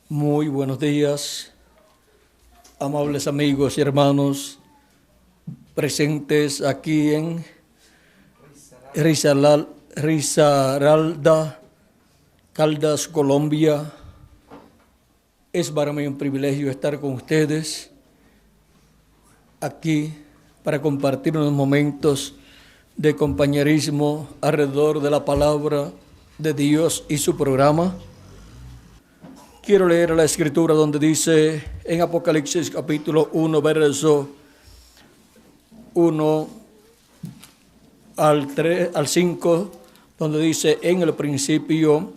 Muy buenos días, amables amigos y hermanos presentes aquí en Risaralda, Caldas, Colombia. Es para mí un privilegio estar con ustedes aquí para compartir unos momentos de compañerismo alrededor de la palabra de Dios y su programa. Quiero leer la escritura donde dice en Apocalipsis capítulo 1, verso 1 al 5, donde dice: en el principio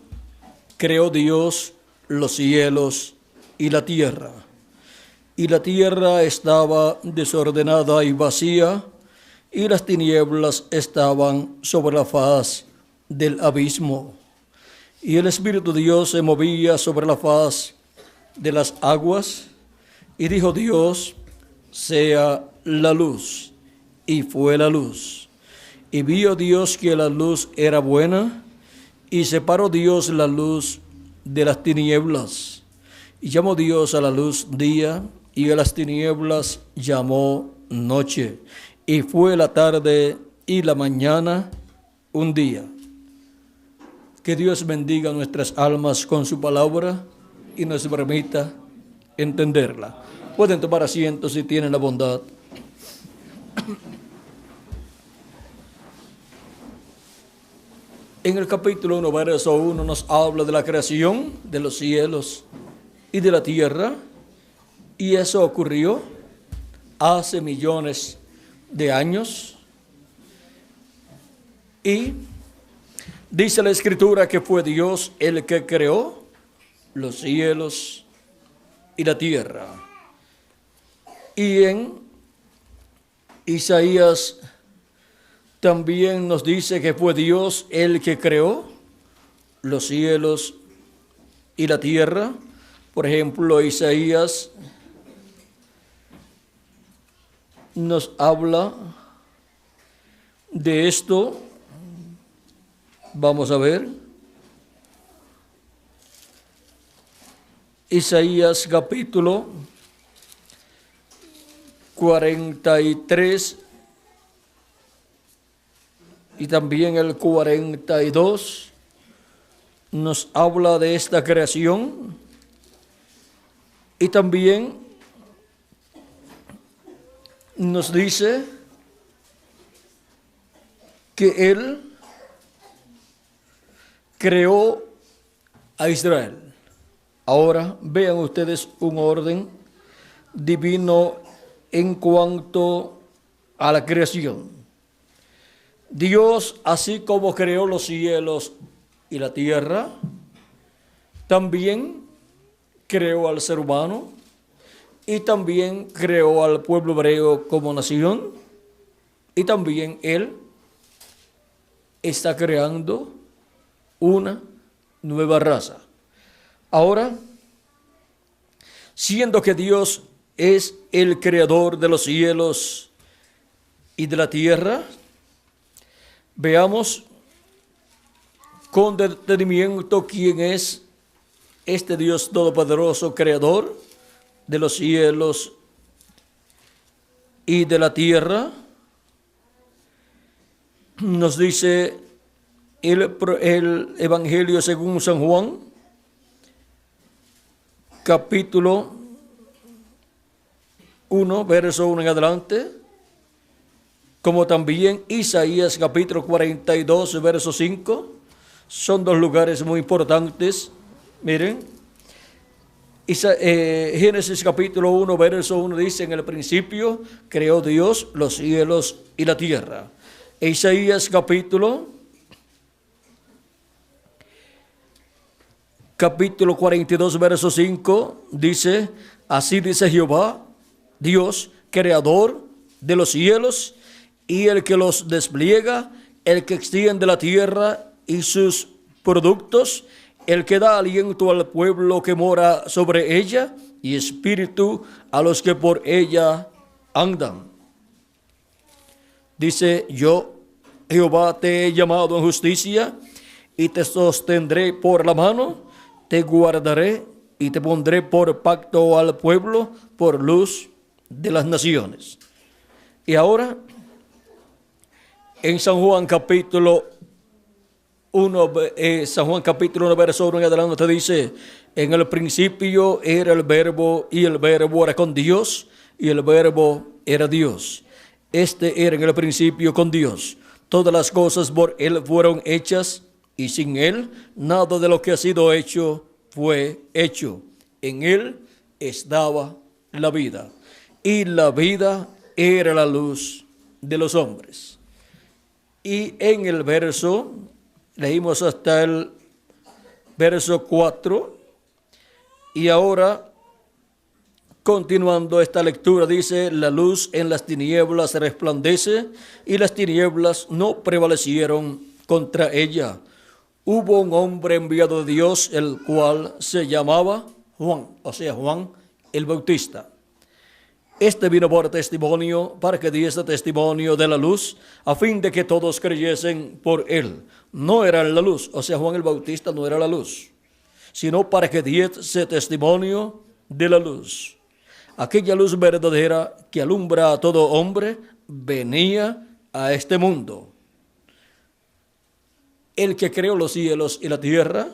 creó Dios los cielos y la tierra estaba desordenada y vacía, y las tinieblas estaban sobre la faz del abismo. Y el Espíritu de Dios se movía sobre la faz de las aguas, y dijo Dios: sea la luz, y fue la luz. Y vio Dios que la luz era buena, y separó Dios la luz de las tinieblas. Y llamó Dios a la luz día, y a las tinieblas llamó noche. Y fue la tarde y la mañana un día. Que Dios bendiga nuestras almas con su palabra y nos permita entenderla. Pueden tomar asiento si tienen la bondad. En el capítulo 1, verso 1, nos habla de la creación de los cielos y de la tierra, y eso ocurrió hace millones de años. Y dice la Escritura que fue Dios el que creó los cielos y la tierra. Y en Isaías también nos dice que fue Dios el que creó los cielos y la tierra. Por ejemplo, Isaías nos habla de esto. Vamos a ver. Isaías capítulo 43 y también el 42 nos habla de esta creación, y también nos dice que Él creó a Israel. Ahora vean ustedes un orden divino en cuanto a la creación. Dios, así como creó los cielos y la tierra, también creó al ser humano y también creó al pueblo hebreo como nación, y también Él está creando una nueva raza. Ahora, siendo que Dios es el creador de los cielos y de la tierra, veamos con detenimiento quién es este Dios todopoderoso, creador de los cielos y de la tierra. Nos dice el Evangelio según San Juan, capítulo 1, verso 1 en adelante, como también Isaías capítulo 42, verso 5. Son dos lugares muy importantes. Miren, Génesis capítulo 1, verso 1 dice: en el principio creó Dios los cielos y la tierra. Isaías capítulo 42, verso 5 dice: así dice Jehová, Dios, creador de los cielos y el que los despliega, el que extiende la tierra y sus productos, el que da aliento al pueblo que mora sobre ella, y espíritu a los que por ella andan. Dice: yo, Jehová, te he llamado en justicia, y te sostendré por la mano, te guardaré y te pondré por pacto al pueblo, por luz de las naciones. Y ahora, en San Juan capítulo 1, verso 1 en adelante te dice: en el principio era el verbo, y el verbo era con Dios, y el verbo era Dios. Este era en el principio con Dios. Todas las cosas por él fueron hechas, y sin él nada de lo que ha sido hecho fue hecho. En él estaba la vida, y la vida era la luz de los hombres. Y en el verso, leímos hasta el verso 4, y ahora, continuando esta lectura, dice: la luz en las tinieblas resplandece, y las tinieblas no prevalecieron contra ella. Hubo un hombre enviado de Dios, el cual se llamaba Juan, o sea, Juan el Bautista. Este vino por testimonio, para que diese testimonio de la luz, a fin de que todos creyesen por él. No era la luz, o sea, Juan el Bautista no era la luz, sino para que diese testimonio de la luz. Aquella luz verdadera que alumbra a todo hombre venía a este mundo. El que creó los cielos y la tierra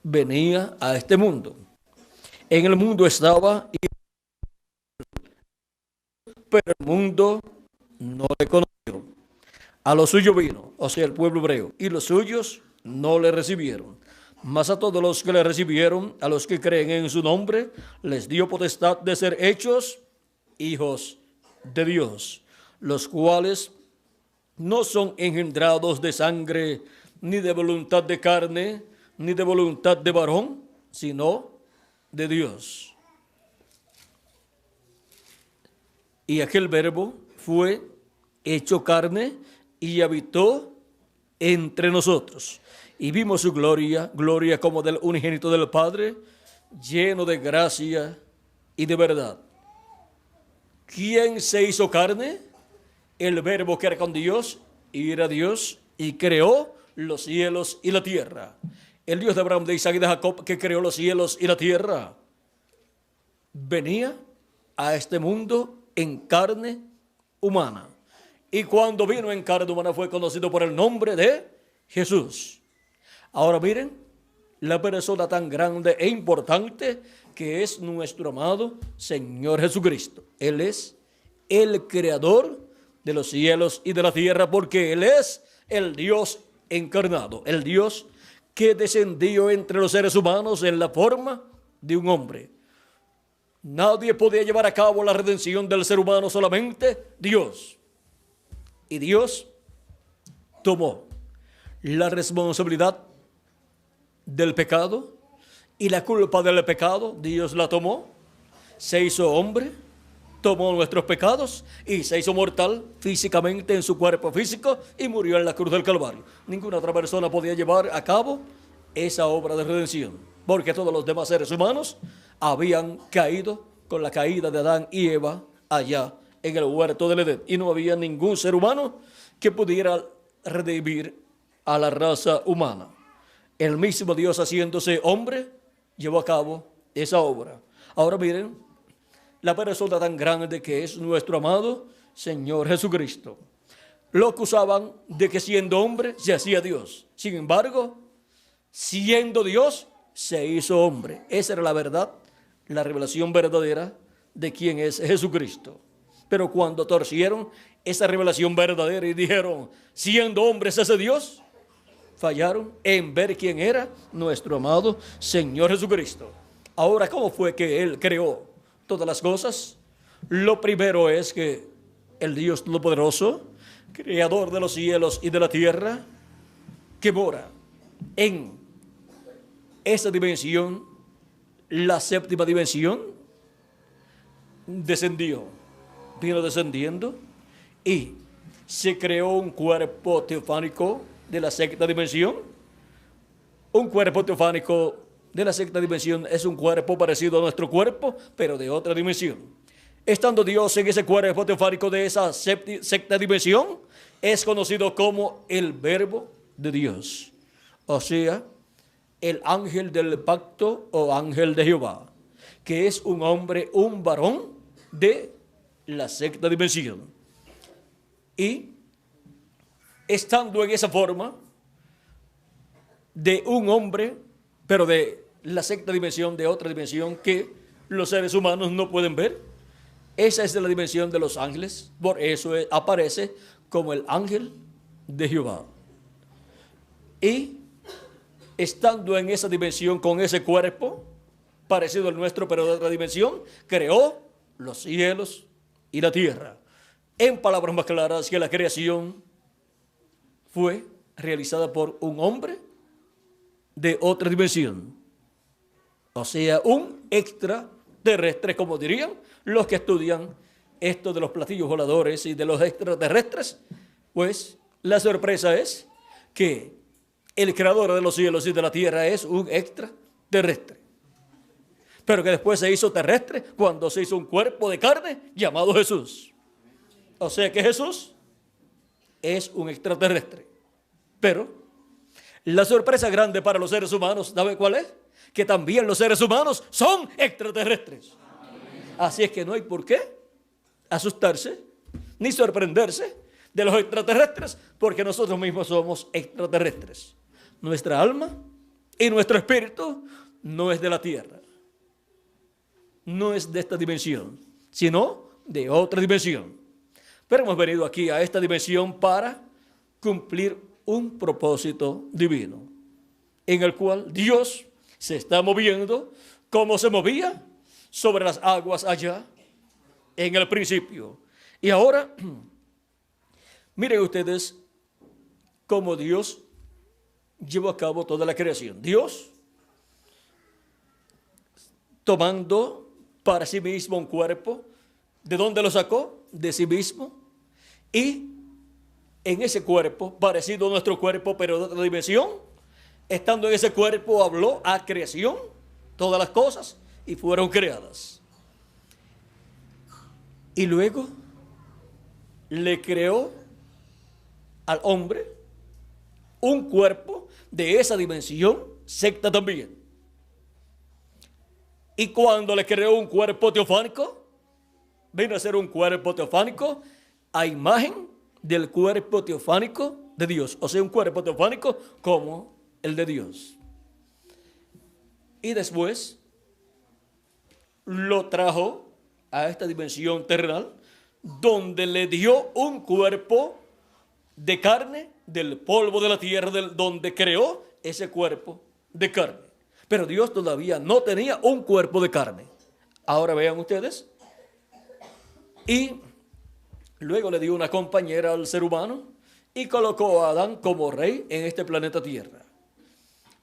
venía a este mundo. En el mundo estaba, pero el mundo no le conoció. A los suyos vino, o sea, el pueblo hebreo, y los suyos no le recibieron. Mas a todos los que le recibieron, a los que creen en su nombre, les dio potestad de ser hechos hijos de Dios, los cuales no son engendrados de sangre, ni de voluntad de carne, ni de voluntad de varón, sino de Dios. Y aquel verbo fue hecho carne y habitó entre nosotros. Y vimos su gloria, gloria como del unigénito del Padre, lleno de gracia y de verdad. ¿Quién se hizo carne? El verbo que era con Dios, y era Dios, y creó los cielos y la tierra. El Dios de Abraham, de Isaac y de Jacob, que creó los cielos y la tierra, venía a este mundo en carne humana. Y cuando vino en carne humana fue conocido por el nombre de Jesús. Ahora miren la persona tan grande e importante que es nuestro amado Señor Jesucristo. Él es el creador de los cielos y de la tierra, porque Él es el Dios encarnado, el Dios que descendió entre los seres humanos en la forma de un hombre. Nadie podía llevar a cabo la redención del ser humano, solamente Dios. Y Dios tomó la responsabilidad del pecado y la culpa del pecado. Dios la tomó, se hizo hombre, tomó nuestros pecados y se hizo mortal físicamente en su cuerpo físico y murió en la cruz del Calvario. Ninguna otra persona podía llevar a cabo esa obra de redención, porque todos los demás seres humanos habían caído con la caída de Adán y Eva allá en el huerto del Edén, y no había ningún ser humano que pudiera redimir a la raza humana. El mismo Dios, haciéndose hombre, llevó a cabo esa obra. Ahora miren la persona tan grande que es nuestro amado Señor Jesucristo. Lo acusaban de que siendo hombre se hacía Dios. Sin embargo, siendo Dios, se hizo hombre. Esa era la verdad, la revelación verdadera de quién es Jesucristo. Pero cuando torcieron esa revelación verdadera y dijeron, siendo hombre se hace Dios, fallaron en ver quién era nuestro amado Señor Jesucristo. Ahora, ¿cómo fue que Él creó todas las cosas? Lo primero es que el Dios Todopoderoso, creador de los cielos y de la tierra, que mora en esa dimensión, la séptima dimensión, descendió, vino descendiendo y se creó un cuerpo teofánico de la sexta dimensión. Un cuerpo teofánico de la sexta dimensión es un cuerpo parecido a nuestro cuerpo, pero de otra dimensión. Estando Dios en ese cuerpo teofánico de esa sexta dimensión, es conocido como el Verbo de Dios. O sea, el ángel del pacto o ángel de Jehová, que es un hombre, un varón de la sexta dimensión. Y estando en esa forma de un hombre, pero de la sexta dimensión, de otra dimensión que los seres humanos no pueden ver, esa es la dimensión de los ángeles, por eso aparece como el ángel de Jehová. Y estando en esa dimensión con ese cuerpo, parecido al nuestro, pero de otra dimensión, creó los cielos y la tierra. En palabras más claras, que la creación fue realizada por un hombre de otra dimensión. O sea, un extraterrestre, como dirían los que estudian esto de los platillos voladores y de los extraterrestres. Pues la sorpresa es que el creador de los cielos y de la tierra es un extraterrestre, pero que después se hizo terrestre cuando se hizo un cuerpo de carne llamado Jesús. O sea que Jesús es un extraterrestre. Pero la sorpresa grande para los seres humanos, ¿sabe cuál es? Que también los seres humanos son extraterrestres. Así es que no hay por qué asustarse ni sorprenderse de los extraterrestres, porque nosotros mismos somos extraterrestres. Nuestra alma y nuestro espíritu no es de la tierra, no es de esta dimensión, sino de otra dimensión. Pero hemos venido aquí a esta dimensión para cumplir un propósito divino, en el cual Dios se está moviendo como se movía sobre las aguas allá en el principio. Y ahora, miren ustedes cómo Dios llevó a cabo toda la creación. Dios, tomando para sí mismo un cuerpo, ¿de dónde lo sacó? De sí mismo. Y en ese cuerpo, parecido a nuestro cuerpo, pero de otra dimensión, estando en ese cuerpo, habló a creación, todas las cosas, y fueron creadas. Y luego le creó al hombre un cuerpo de esa dimensión secta también. Y cuando le creó un cuerpo teofánico, vino a ser un cuerpo teofánico a imagen del cuerpo teofánico de Dios. O sea, un cuerpo teofánico como el de Dios. Y después lo trajo a esta dimensión terrenal, donde le dio un cuerpo de carne del polvo de la tierra, donde creó ese cuerpo de carne. Pero Dios todavía no tenía un cuerpo de carne. Ahora vean ustedes. Y luego le dio una compañera al ser humano y colocó a Adán como rey en este planeta Tierra.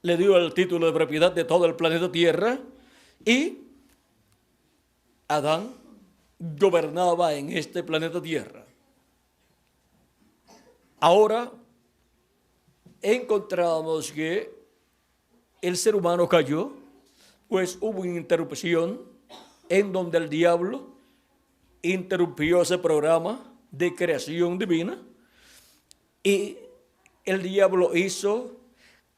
Le dio el título de propiedad de todo el planeta Tierra y Adán gobernaba en este planeta Tierra. Ahora encontramos que el ser humano cayó, pues hubo una interrupción en donde el diablo interrumpió ese programa de creación divina y el diablo hizo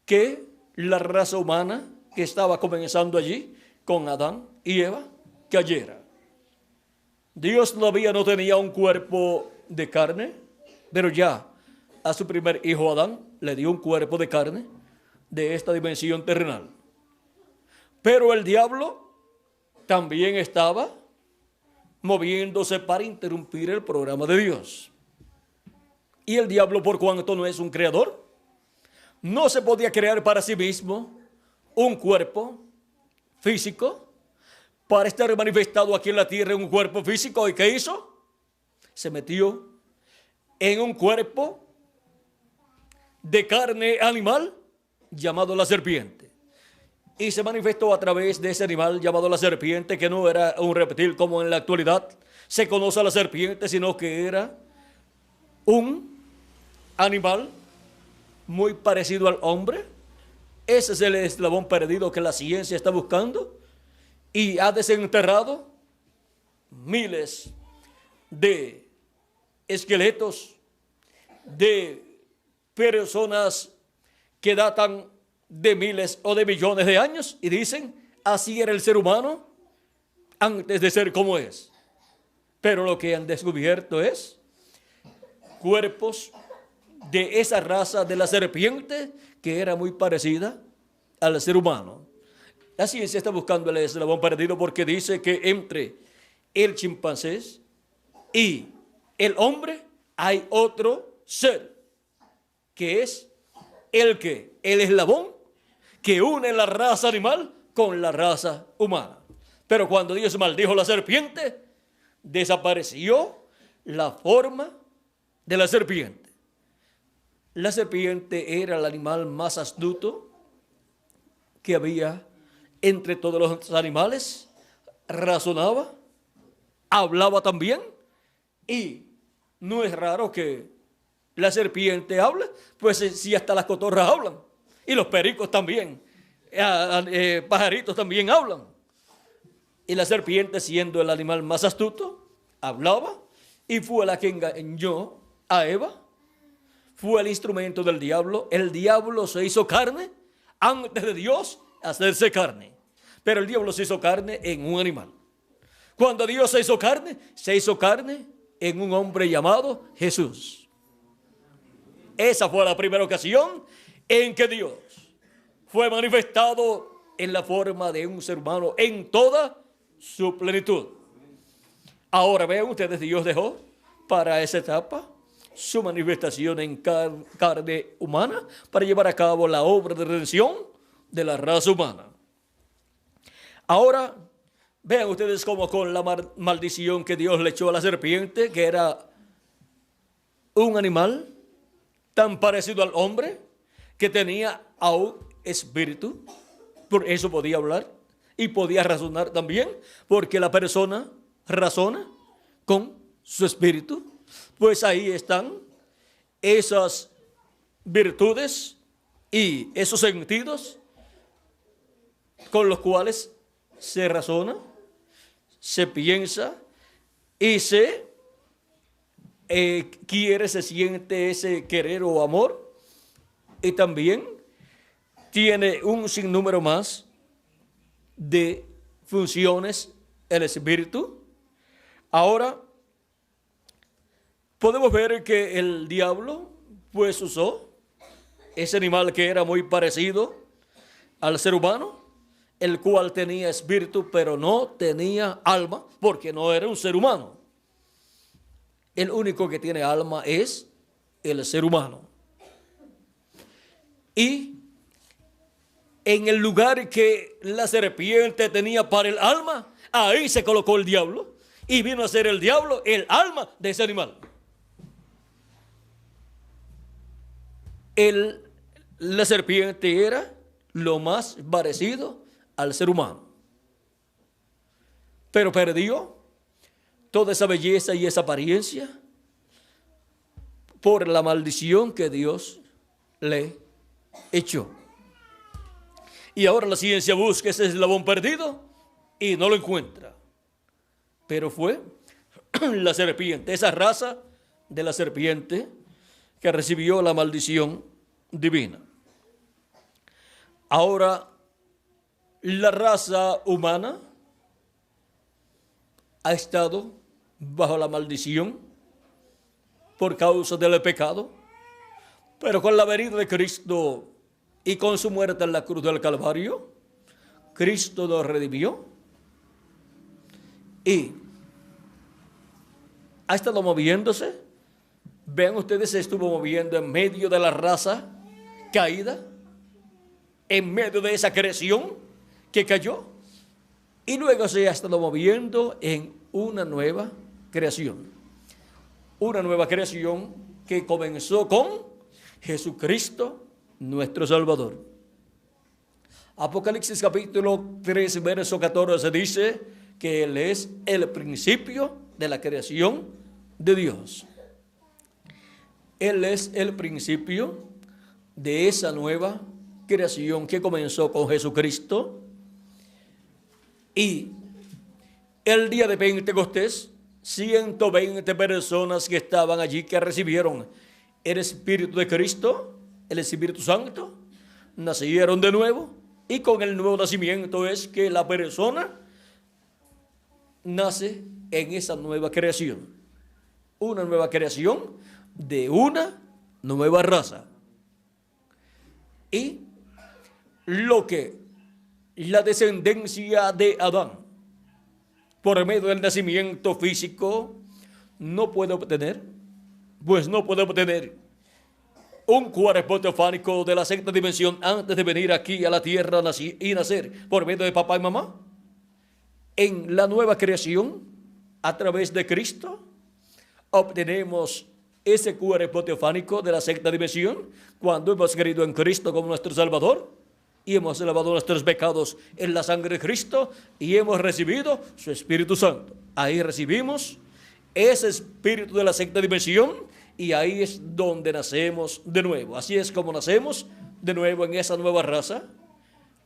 que la raza humana que estaba comenzando allí con Adán y Eva cayera. Dios todavía no tenía un cuerpo de carne, pero ya a su primer hijo Adán le dio un cuerpo de carne de esta dimensión terrenal. Pero el diablo también estaba moviéndose para interrumpir el programa de Dios. Y el diablo, por cuanto no es un creador, no se podía crear para sí mismo un cuerpo físico para estar manifestado aquí en la tierra en un cuerpo físico. ¿Y qué hizo? Se metió en un cuerpo de carne animal llamado la serpiente. Y se manifestó a través de ese animal llamado la serpiente, que no era un reptil como en la actualidad se conoce a la serpiente, sino que era un animal muy parecido al hombre. Ese es el eslabón perdido que la ciencia está buscando y ha desenterrado miles de esqueletos de personas que datan de miles o de millones de años y dicen, así era el ser humano antes de ser como es. Pero lo que han descubierto es cuerpos de esa raza de la serpiente que era muy parecida al ser humano. La ciencia está buscando el eslabón perdido porque dice que entre el chimpancé y el hombre hay otro ser que es el eslabón que une la raza animal con la raza humana. Pero cuando Dios maldijo la serpiente, desapareció la forma de la serpiente. La serpiente era el animal más astuto que había entre todos los animales. Razonaba, hablaba también, y no es raro que la serpiente hable, pues si hasta las cotorras hablan, y los pericos también, pajaritos también hablan. Y la serpiente, siendo el animal más astuto, hablaba, y fue la que engañó a Eva. Fue el instrumento del diablo. El diablo se hizo carne antes de Dios hacerse carne. Pero el diablo se hizo carne en un animal. Cuando Dios se hizo carne en un hombre llamado Jesús. Esa fue la primera ocasión en que Dios fue manifestado en la forma de un ser humano en toda su plenitud. Ahora vean ustedes, Dios dejó para esa etapa su manifestación en carne humana para llevar a cabo la obra de redención de la raza humana. Ahora vean ustedes cómo con la maldición que Dios le echó a la serpiente, que era un animal tan parecido al hombre, que tenía aún espíritu, por eso podía hablar y podía razonar también, porque la persona razona con su espíritu. Pues ahí están esas virtudes y esos sentidos con los cuales se razona, se piensa y se quiere, se siente ese querer o amor, y también tiene un sinnúmero más de funciones el espíritu. Ahora podemos ver que el diablo pues usó ese animal que era muy parecido al ser humano, el cual tenía espíritu pero no tenía alma, porque no era un ser humano. El único que tiene alma es el ser humano. Y en el lugar que la serpiente tenía para el alma, ahí se colocó el diablo, y vino a ser el diablo el alma de ese animal. La serpiente era lo más parecido al ser humano, pero perdió toda esa belleza y esa apariencia por la maldición que Dios le echó. Y ahora la ciencia busca ese eslabón perdido y no lo encuentra, pero fue la serpiente, esa raza de la serpiente que recibió la maldición divina. Ahora, la raza humana ha estado bajo la maldición por causa del pecado, pero con la venida de Cristo y con su muerte en la cruz del Calvario, Cristo nos redimió y ha estado moviéndose. Vean ustedes, se estuvo moviendo en medio de la raza caída, en medio de esa creación que cayó, y luego se ha estado moviendo en una nueva creación. Una nueva creación que comenzó con Jesucristo, nuestro Salvador. Apocalipsis capítulo 3, verso 14 dice que Él es el principio de la creación de Dios. Él es el principio de esa nueva creación que comenzó con Jesucristo. Y el día de Pentecostés, 120 personas que estaban allí, que recibieron el Espíritu de Cristo, el Espíritu Santo, nacieron de nuevo, y con el nuevo nacimiento es que la persona nace en esa nueva creación. Una nueva creación de una nueva raza. Y lo que la descendencia de Adán, por medio del nacimiento físico, no puede obtener, pues no puede obtener un cuerpo teofánico de la sexta dimensión antes de venir aquí a la tierra y nacer por medio de papá y mamá. En la nueva creación, a través de Cristo, obtenemos ese cuerpo teofánico de la sexta dimensión cuando hemos creído en Cristo como nuestro Salvador y hemos lavado nuestros pecados en la sangre de Cristo y hemos recibido su Espíritu Santo. Ahí recibimos ese espíritu de la sexta dimensión y ahí es donde nacemos de nuevo. Así es como nacemos de nuevo en esa nueva raza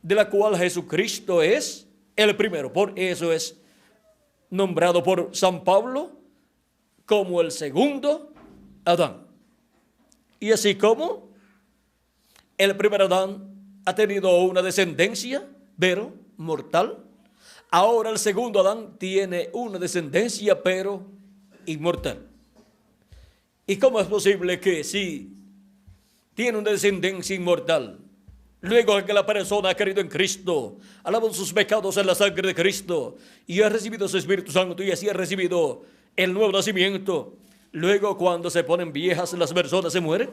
de la cual Jesucristo es el primero. Por eso es nombrado por San Pablo como el segundo Adán. Y así como el primer Adán ha tenido una descendencia, pero mortal, ahora el segundo Adán tiene una descendencia, pero inmortal. ¿Y cómo es posible que si tiene una descendencia inmortal, luego que la persona ha creído en Cristo, ha lavado sus pecados en la sangre de Cristo y ha recibido su Espíritu Santo y así ha recibido el nuevo nacimiento, luego cuando se ponen viejas las personas se mueren?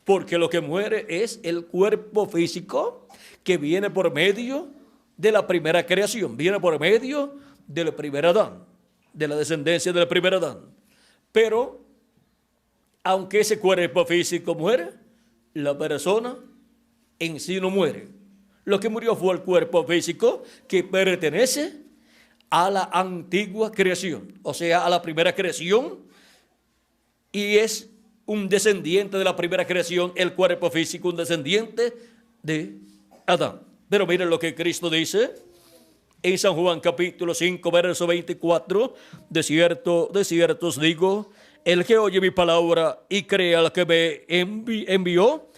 Porque lo que muere es el cuerpo físico que viene por medio de la primera creación, viene por medio del primer Adán, de la descendencia del primer Adán. Pero, aunque ese cuerpo físico muere, la persona en sí no muere. Lo que murió fue el cuerpo físico que pertenece a la antigua creación, o sea, a la primera creación, y es un descendiente de la primera creación, el cuerpo físico, un descendiente de Adán. Pero miren lo que Cristo dice en San Juan capítulo 5, verso 24, de cierto os digo, el que oye mi palabra y cree al que me envió,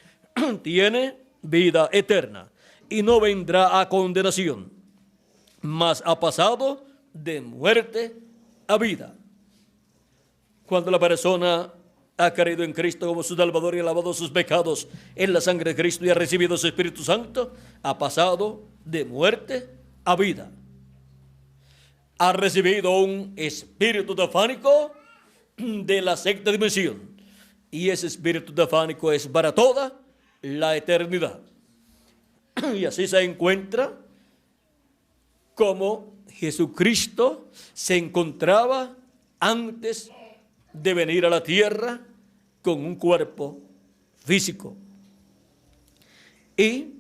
tiene vida eterna y no vendrá a condenación, mas ha pasado de muerte a vida. Cuando la persona ha creído en Cristo como su Salvador y ha lavado sus pecados en la sangre de Cristo y ha recibido su Espíritu Santo, ha pasado de muerte a vida. Ha recibido un espíritu teofánico de la sexta dimensión y ese espíritu teofánico es para toda la eternidad. Y así se encuentra como Jesucristo se encontraba antes de venir a la tierra con un cuerpo físico. Y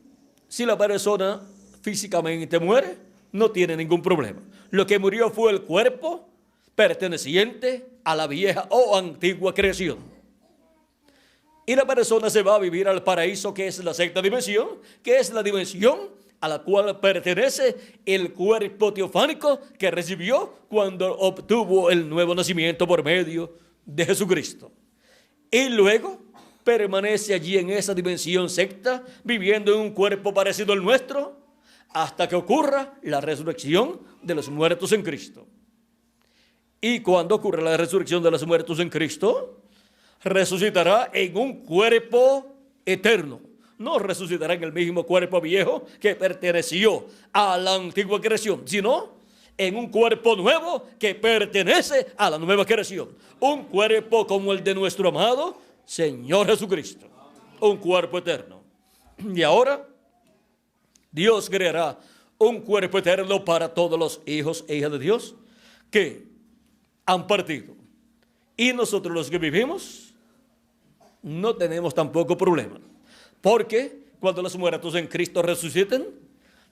si la persona físicamente muere, no tiene ningún problema. Lo que murió fue el cuerpo perteneciente a la vieja o antigua creación. Y la persona se va a vivir al paraíso, que es la sexta dimensión, que es la dimensión a la cual pertenece el cuerpo teofánico que recibió cuando obtuvo el nuevo nacimiento por medio de Jesucristo. Y luego permanece allí en esa dimensión sexta, viviendo en un cuerpo parecido al nuestro, hasta que ocurra la resurrección de los muertos en Cristo. Y cuando ocurra la resurrección de los muertos en Cristo, resucitará en un cuerpo eterno. No resucitará en el mismo cuerpo viejo que perteneció a la antigua creación, sino en un cuerpo nuevo que pertenece a la nueva creación. Un cuerpo como el de nuestro amado Señor Jesucristo. Un cuerpo eterno. Y ahora Dios creará un cuerpo eterno para todos los hijos e hijas de Dios que han partido. Y nosotros los que vivimos no tenemos tampoco problema. Porque cuando los muertos en Cristo resuciten,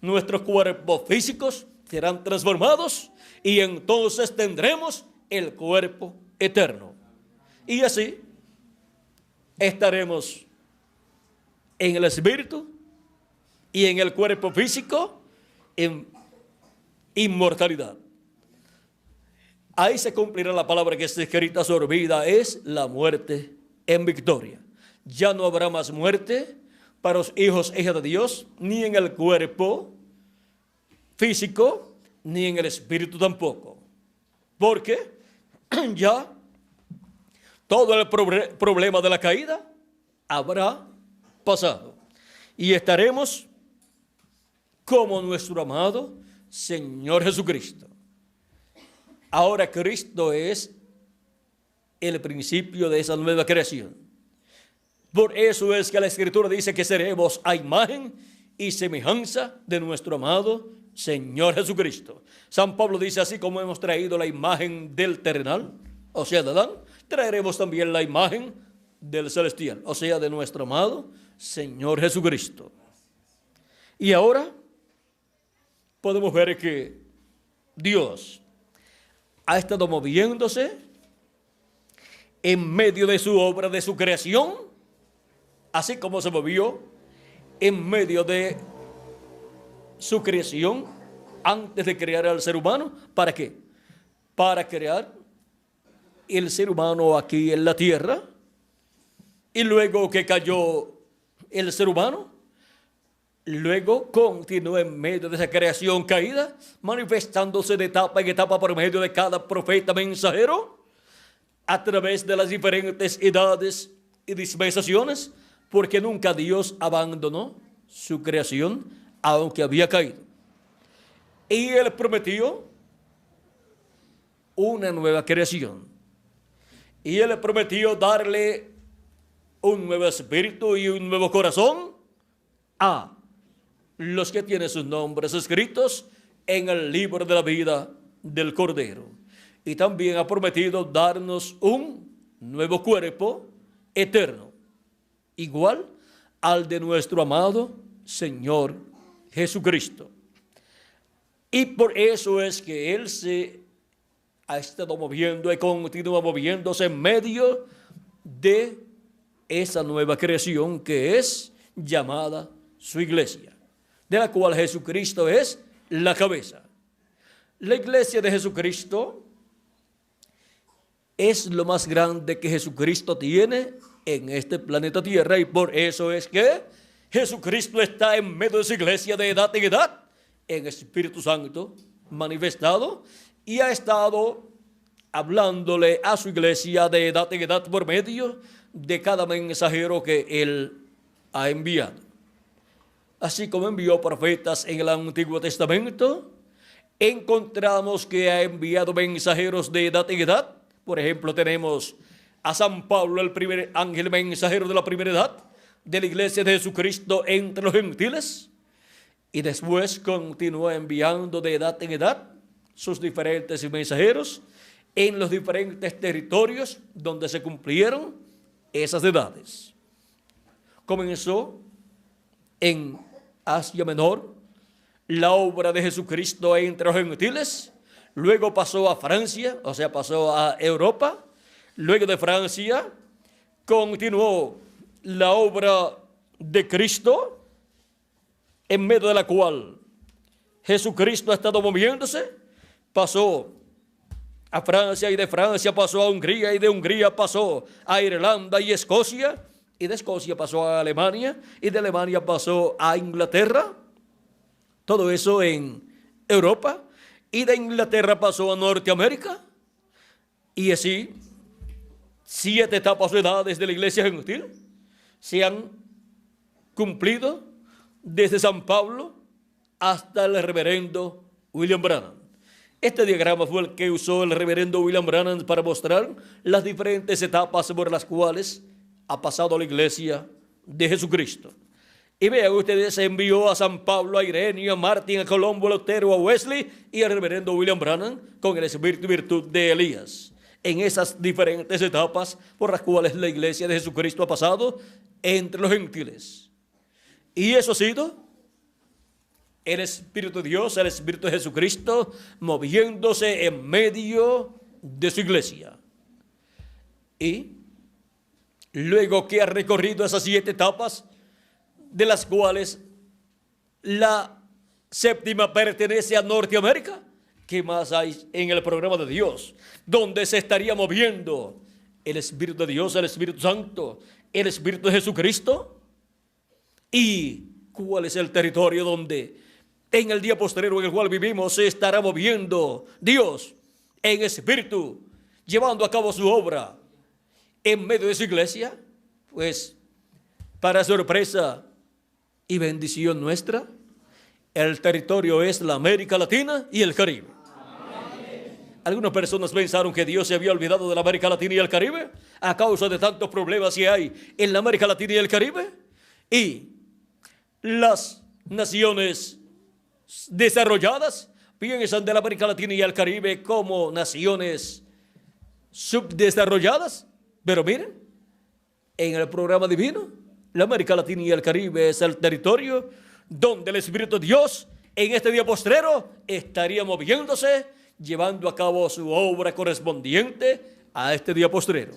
nuestros cuerpos físicos serán transformados y entonces tendremos el cuerpo eterno. Y así estaremos en el espíritu y en el cuerpo físico en inmortalidad. Ahí se cumplirá la palabra que está escrita sobre vida, es la muerte en victoria. Ya no habrá más muerte, para los hijos e hijas de Dios, ni en el cuerpo físico, ni en el espíritu tampoco. Porque ya todo el problema de la caída habrá pasado. Y estaremos como nuestro amado Señor Jesucristo. Ahora Cristo es el principio de esa nueva creación. Por eso es que la Escritura dice que seremos a imagen y semejanza de nuestro amado Señor Jesucristo. San Pablo dice, así como hemos traído la imagen del terrenal, o sea, de Adán, traeremos también la imagen del celestial, o sea, de nuestro amado Señor Jesucristo. Y ahora podemos ver que Dios ha estado moviéndose en medio de su obra, de su creación, así como se movió en medio de su creación antes de crear al ser humano. ¿Para qué? Para crear el ser humano aquí en la tierra, y luego que cayó el ser humano, luego continuó en medio de esa creación caída, manifestándose de etapa en etapa por medio de cada profeta mensajero, a través de las diferentes edades y dispensaciones, porque nunca Dios abandonó su creación, aunque había caído. Y Él prometió una nueva creación. Y Él prometió darle un nuevo espíritu y un nuevo corazón a los que tienen sus nombres escritos en el libro de la vida del Cordero. Y también ha prometido darnos un nuevo cuerpo eterno, igual al de nuestro amado Señor Jesucristo. Y por eso es que Él se ha estado moviendo y continúa moviéndose en medio de esa nueva creación que es llamada su iglesia, de la cual Jesucristo es la cabeza. La iglesia de Jesucristo es lo más grande que Jesucristo tiene en este planeta Tierra, y por eso es que Jesucristo está en medio de su iglesia de edad en edad, en Espíritu Santo manifestado, y ha estado hablándole a su iglesia de edad en edad por medio de cada mensajero que Él ha enviado. Así como envió profetas en el Antiguo Testamento, encontramos que ha enviado mensajeros de edad en edad. Por ejemplo, tenemos a San Pablo, el primer ángel mensajero de la primera edad de la iglesia de Jesucristo entre los gentiles, y después continuó enviando de edad en edad sus diferentes mensajeros en los diferentes territorios donde se cumplieron esas edades. Comenzó en Asia Menor la obra de Jesucristo entre los gentiles, luego pasó a Francia, o sea, pasó a Europa, luego de Francia continuó la obra de Cristo, en medio de la cual Jesucristo ha estado moviéndose. Pasó a Francia, y de Francia pasó a Hungría, y de Hungría pasó a Irlanda y Escocia, y de Escocia pasó a Alemania, y de Alemania pasó a Inglaterra. Todo eso en Europa, y de Inglaterra pasó a Norteamérica, y así 7 etapas o edades de la iglesia gentil se han cumplido desde San Pablo hasta el reverendo William Branham. Este diagrama fue el que usó el reverendo William Branham para mostrar las diferentes etapas por las cuales ha pasado la iglesia de Jesucristo. Y vean ustedes, se envió a San Pablo, a Ireneo, a Martín, a Colombo, a Lutero, a Wesley y al reverendo William Branham con el espíritu y virtud de Elías. En esas diferentes etapas por las cuales la iglesia de Jesucristo ha pasado entre los gentiles. Y eso ha sido el Espíritu de Dios, el Espíritu de Jesucristo, moviéndose en medio de su iglesia. Y luego que ha recorrido esas 7 etapas, de las cuales la 7ª pertenece a Norteamérica, ¿qué más hay en el programa de Dios? Donde se estaría moviendo el Espíritu de Dios, el Espíritu Santo, el Espíritu de Jesucristo. ¿Y cuál es el territorio donde en el día postrero en el cual vivimos se estará moviendo Dios en espíritu, llevando a cabo su obra en medio de su iglesia? Pues, para sorpresa y bendición nuestra, el territorio es la América Latina y el Caribe. Algunas personas pensaron que Dios se había olvidado de la América Latina y el Caribe a causa de tantos problemas que hay en la América Latina y el Caribe. Y las naciones desarrolladas piensan de la América Latina y el Caribe como naciones subdesarrolladas. Pero miren, en el programa divino, la América Latina y el Caribe es el territorio donde el Espíritu de Dios en este día postrero estaría moviéndose, llevando a cabo su obra correspondiente a este día postrero.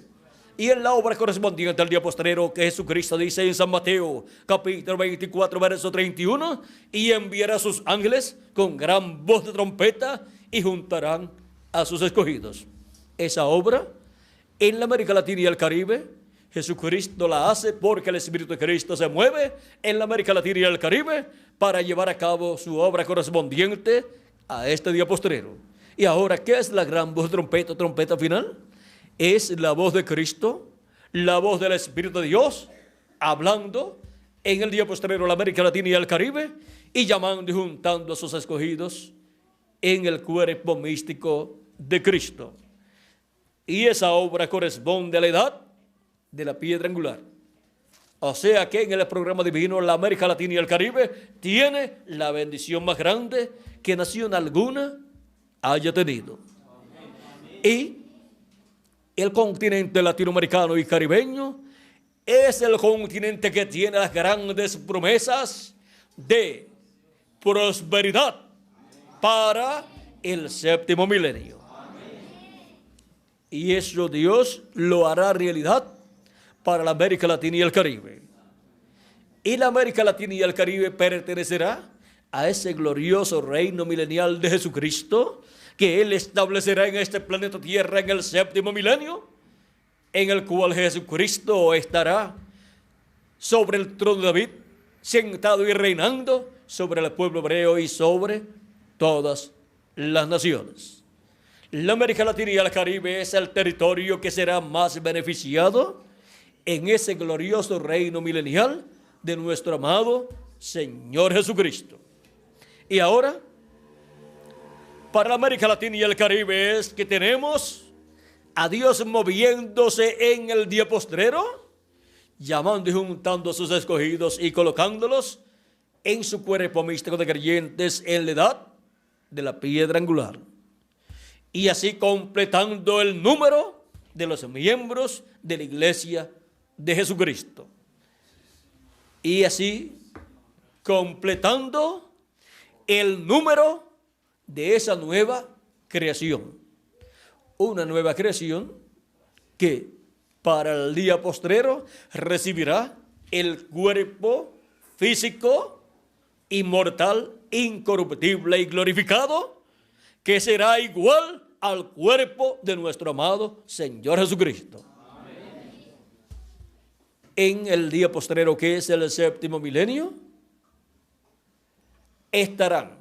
Y en la obra correspondiente al día postrero que Jesucristo dice en San Mateo, capítulo 24, verso 31, y enviará a sus ángeles con gran voz de trompeta y juntarán a sus escogidos. Esa obra en la América Latina y el Caribe, Jesucristo la hace porque el Espíritu de Cristo se mueve en la América Latina y el Caribe para llevar a cabo su obra correspondiente a este día postrero. Y ahora, ¿qué es la gran voz de trompeta, trompeta final? Es la voz de Cristo, la voz del Espíritu de Dios, hablando en el día postrero a la América Latina y el Caribe y llamando y juntando a sus escogidos en el cuerpo místico de Cristo. Y esa obra corresponde a la edad de la piedra angular. O sea que en el programa divino la América Latina y el Caribe tiene la bendición más grande que nación alguna haya tenido. Y el continente latinoamericano y caribeño es el continente que tiene las grandes promesas de prosperidad para el séptimo milenio. Y eso Dios lo hará realidad para la América Latina y el Caribe. Y la América Latina y el Caribe pertenecerá a ese glorioso reino milenial de Jesucristo que Él establecerá en este planeta Tierra en el séptimo milenio, en el cual Jesucristo estará sobre el trono de David, sentado y reinando sobre el pueblo hebreo y sobre todas las naciones. La América Latina y el Caribe es el territorio que será más beneficiado en ese glorioso reino milenial de nuestro amado Señor Jesucristo. Y ahora, para la América Latina y el Caribe es que tenemos a Dios moviéndose en el día postrero, llamando y juntando a sus escogidos y colocándolos en su cuerpo místico de creyentes en la edad de la piedra angular. Y así completando el número de los miembros de la iglesia de Jesucristo. Y así completando el número de esa nueva creación. Una nueva creación que para el día postrero recibirá el cuerpo físico, inmortal, incorruptible y glorificado, que será igual al cuerpo de nuestro amado Señor Jesucristo. Amén. En el día postrero, que es el séptimo milenio, estarán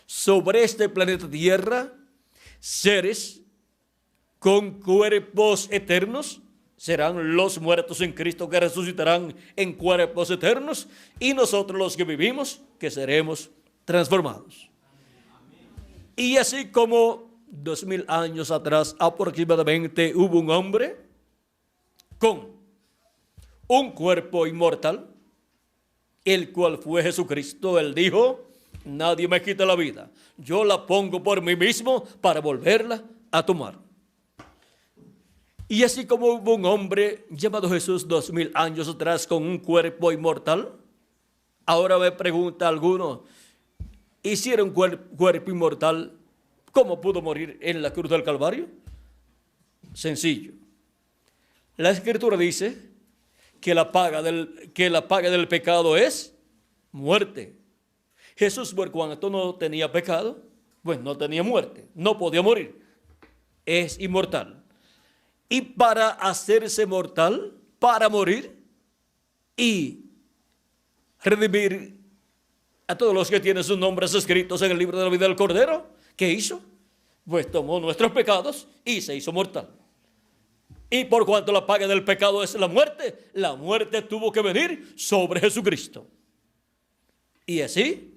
sobre este planeta Tierra seres con cuerpos eternos. Serán los muertos en Cristo que resucitarán en cuerpos eternos, y nosotros los que vivimos que seremos transformados. Y así como 2000 años atrás aproximadamente hubo un hombre con un cuerpo inmortal, el cual fue Jesucristo. Él dijo: nadie me quita la vida, yo la pongo por mí mismo para volverla a tomar. Y así como hubo un hombre llamado Jesús 2000 años atrás con un cuerpo inmortal, ahora me pregunta alguno: ¿y si era un cuerpo inmortal, cómo pudo morir en la cruz del Calvario? Sencillo. La Escritura dice que la paga del pecado es muerte. Jesús, por cuanto no tenía pecado, pues no tenía muerte, no podía morir, es inmortal. Y para hacerse mortal, para morir y redimir a todos los que tienen sus nombres escritos en el libro de la vida del Cordero. ¿Qué hizo? Pues tomó nuestros pecados y se hizo mortal. Y por cuanto la paga del pecado es la muerte tuvo que venir sobre Jesucristo. Y así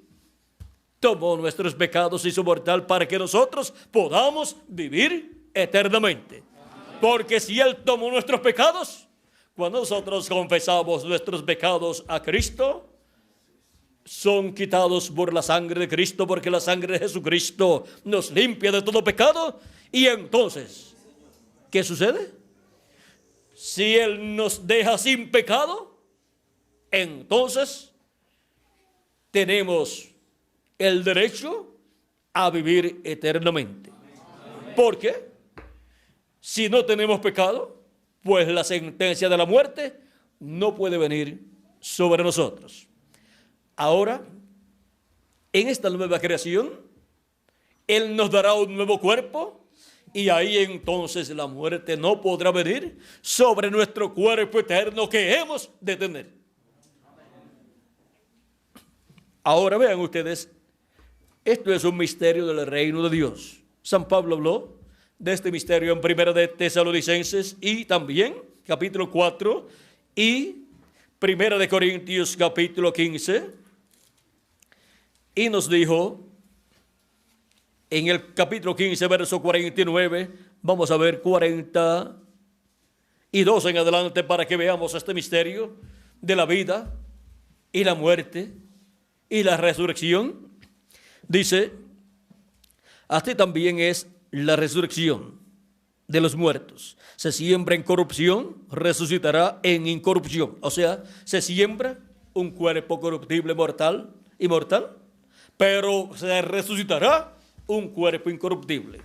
tomó nuestros pecados y hizo mortal para que nosotros podamos vivir eternamente. Porque si Él tomó nuestros pecados, cuando nosotros confesamos nuestros pecados a Cristo, son quitados por la sangre de Cristo, porque la sangre de Jesucristo nos limpia de todo pecado. Y entonces, ¿qué sucede? Si Él nos deja sin pecado, entonces tenemos el derecho a vivir eternamente. Porque si no tenemos pecado, pues la sentencia de la muerte no puede venir sobre nosotros. Ahora, en esta nueva creación, Él nos dará un nuevo cuerpo. Y ahí entonces la muerte no podrá venir sobre nuestro cuerpo eterno que hemos de tener. Ahora vean ustedes, esto es un misterio del reino de Dios. San Pablo habló de este misterio en Primera de Tesalonicenses y también capítulo 4 y Primera de Corintios capítulo 15. Y nos dijo en el capítulo 15, verso 49, vamos a ver 42 en adelante para que veamos este misterio de la vida y la muerte y la resurrección. Dice, así también es la resurrección de los muertos. Se siembra en corrupción, resucitará en incorrupción. O sea, se siembra un cuerpo corruptible, mortal, inmortal, pero se resucitará un cuerpo incorruptible.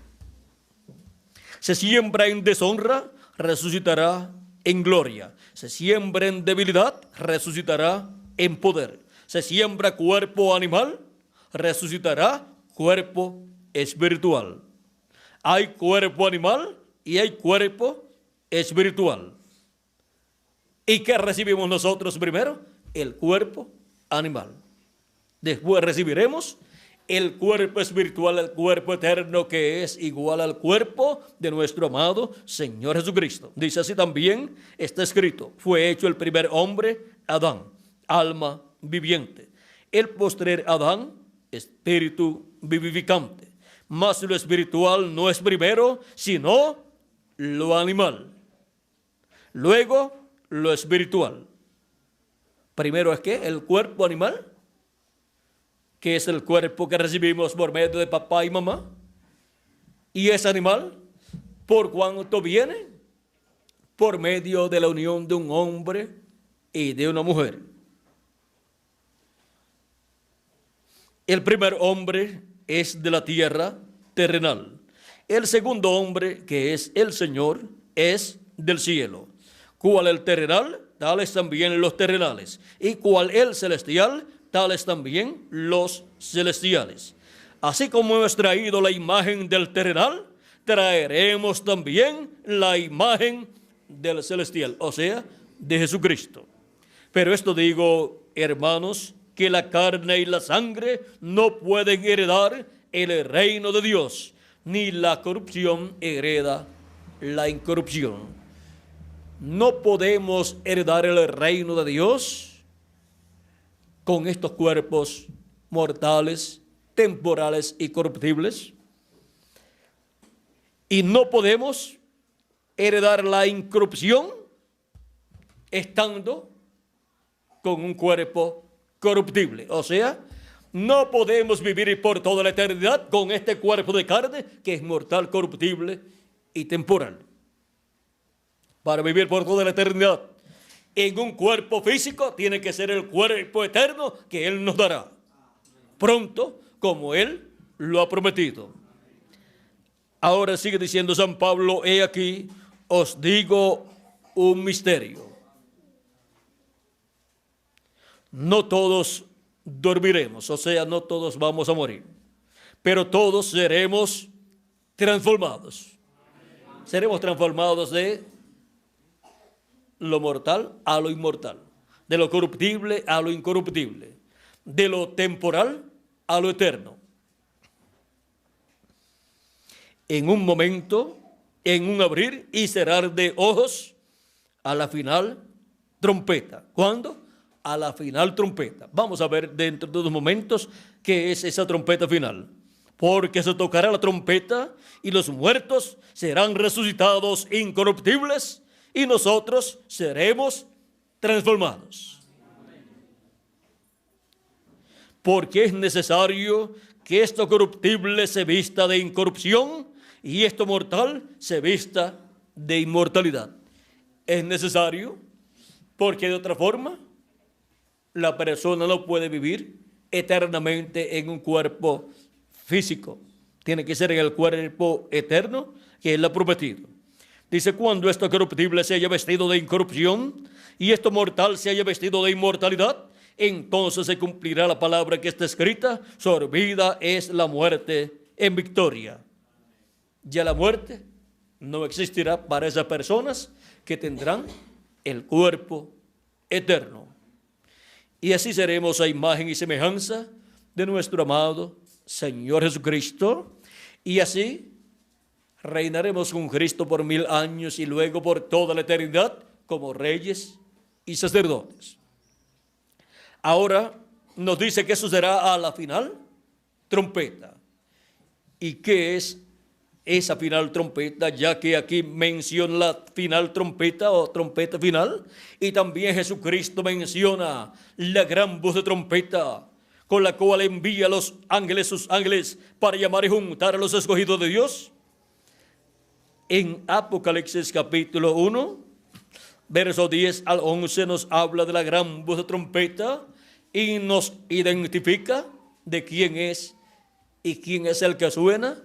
Se siembra en deshonra, resucitará en gloria. Se siembra en debilidad, resucitará en poder. Se siembra cuerpo animal, resucitará cuerpo espiritual. Hay cuerpo animal y hay cuerpo espiritual. ¿Y qué recibimos nosotros primero? El cuerpo animal. Después recibiremos el cuerpo espiritual, el cuerpo eterno que es igual al cuerpo de nuestro amado Señor Jesucristo. Dice así también, está escrito, fue hecho el primer hombre, Adán, alma viviente. El postrer Adán, espíritu vivificante. Mas lo espiritual no es primero, sino lo animal. Luego, lo espiritual. Primero es que el cuerpo animal, que es el cuerpo que recibimos por medio de papá y mamá, y es animal, por cuanto viene por medio de la unión de un hombre y de una mujer. El primer hombre es de la tierra terrenal. El segundo hombre, que es el Señor, es del cielo. Cual el terrenal, tales también los terrenales. Y cual el celestial, tales también los celestiales. Así como hemos traído la imagen del terrenal, traeremos también la imagen del celestial, o sea, de Jesucristo. Pero esto digo, hermanos, que la carne y la sangre no pueden heredar el reino de Dios, ni la corrupción hereda la incorrupción. No podemos heredar el reino de Dios con estos cuerpos mortales, temporales y corruptibles. Y no podemos heredar la incorrupción estando con un cuerpo corruptible. O sea, no podemos vivir por toda la eternidad con este cuerpo de carne que es mortal, corruptible y temporal. Para vivir por toda la eternidad en un cuerpo físico tiene que ser el cuerpo eterno que Él nos dará pronto, como Él lo ha prometido. Ahora sigue diciendo San Pablo, he aquí, os digo un misterio. No todos dormiremos, o sea, no todos vamos a morir, pero todos seremos transformados. Seremos transformados de lo mortal a lo inmortal, de lo corruptible a lo incorruptible, de lo temporal a lo eterno. En un momento, en un abrir y cerrar de ojos, a la final trompeta. ¿Cuándo? A la final trompeta. Vamos a ver dentro de unos momentos qué es esa trompeta final. Porque se tocará la trompeta y los muertos serán resucitados incorruptibles y nosotros seremos transformados. Porque es necesario que esto corruptible se vista de incorrupción y esto mortal se vista de inmortalidad. Es necesario porque de otra forma la persona no puede vivir eternamente en un cuerpo físico. Tiene que ser en el cuerpo eterno que Él ha prometido. Dice, cuando esto corruptible se haya vestido de incorrupción y esto mortal se haya vestido de inmortalidad, entonces se cumplirá la palabra que está escrita: sorbida es la muerte en victoria. Ya la muerte no existirá para esas personas que tendrán el cuerpo eterno. Y así seremos a imagen y semejanza de nuestro amado Señor Jesucristo. Y así reinaremos con Cristo por 1000 años y luego por toda la eternidad como reyes y sacerdotes. Ahora nos dice que sucederá a la final trompeta. ¿Y qué es esa final trompeta? Ya que aquí menciona la final trompeta o trompeta final, y también Jesucristo menciona la gran voz de trompeta con la cual envía a los ángeles, sus ángeles, para llamar y juntar a los escogidos de Dios. En Apocalipsis capítulo 1, verso 10 al 11 nos habla de la gran voz de trompeta y nos identifica de quién es y quién es el que suena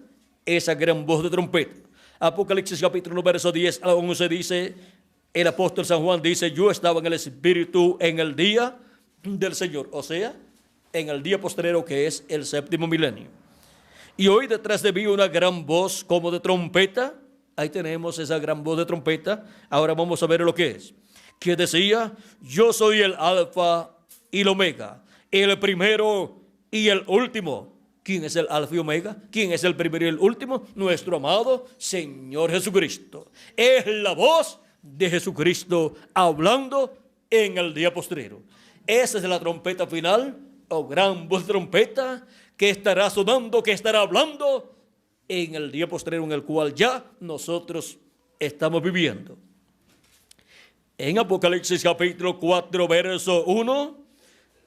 esa gran voz de trompeta. Apocalipsis capítulo 1, verso 10 al 11 dice, el apóstol San Juan dice, yo estaba en el Espíritu en el día del Señor, o sea, en el día postrero que es el séptimo milenio. Y oí detrás de mí una gran voz como de trompeta. Ahí tenemos esa gran voz de trompeta. Ahora vamos a ver lo que es. Que decía, yo soy el alfa y el omega, el primero y el último. ¿Quién es el alfa y omega? ¿Quién es el primero y el último? Nuestro amado Señor Jesucristo. Es la voz de Jesucristo hablando en el día postrero. Esa es la trompeta final, o gran voz de trompeta, que estará sonando, que estará hablando en el día postrero en el cual ya nosotros estamos viviendo. En Apocalipsis capítulo 4, verso 1,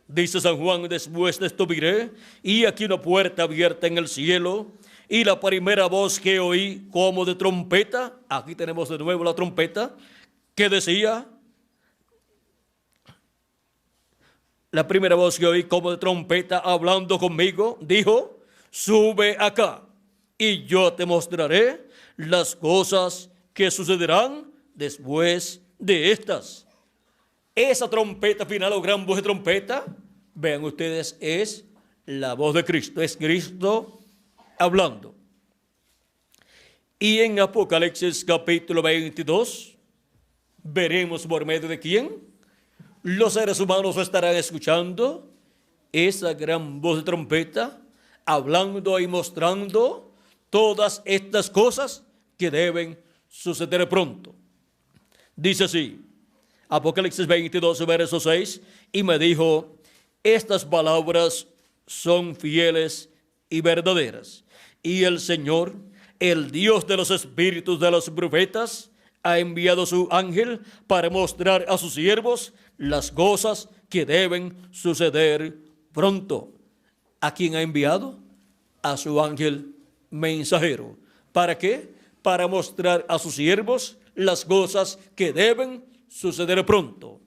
dice San Juan, después de esto miré, y aquí una puerta abierta en el cielo, y la primera voz que oí como de trompeta, aquí tenemos de nuevo la trompeta, que decía, la primera voz que oí como de trompeta hablando conmigo, dijo, sube acá, y yo te mostraré las cosas que sucederán después de estas. Esa trompeta final o gran voz de trompeta, vean ustedes, es la voz de Cristo, es Cristo hablando. Y en Apocalipsis capítulo 22, veremos por medio de quién los seres humanos estarán escuchando esa gran voz de trompeta, hablando y mostrando todas estas cosas que deben suceder pronto. Dice así, Apocalipsis 22, verso 6, y me dijo, estas palabras son fieles y verdaderas, y el Señor, el Dios de los espíritus de los profetas, ha enviado su ángel para mostrar a sus siervos las cosas que deben suceder pronto. ¿A quién ha enviado? A su ángel mensajero. ¿Para qué? Para mostrar a sus siervos las cosas que deben suceder pronto.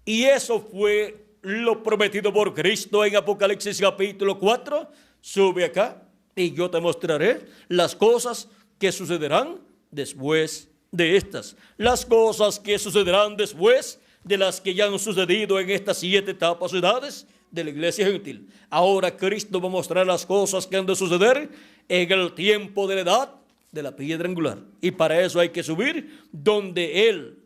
Y eso fue lo prometido por Cristo en Apocalipsis capítulo 4. Sube acá y yo te mostraré las cosas que sucederán después de estas. Las cosas que sucederán después de las que ya han sucedido en estas 7 etapas o edades de la iglesia gentil. Ahora Cristo va a mostrar las cosas que han de suceder en el tiempo de la edad de la piedra angular. Y para eso hay que subir donde Él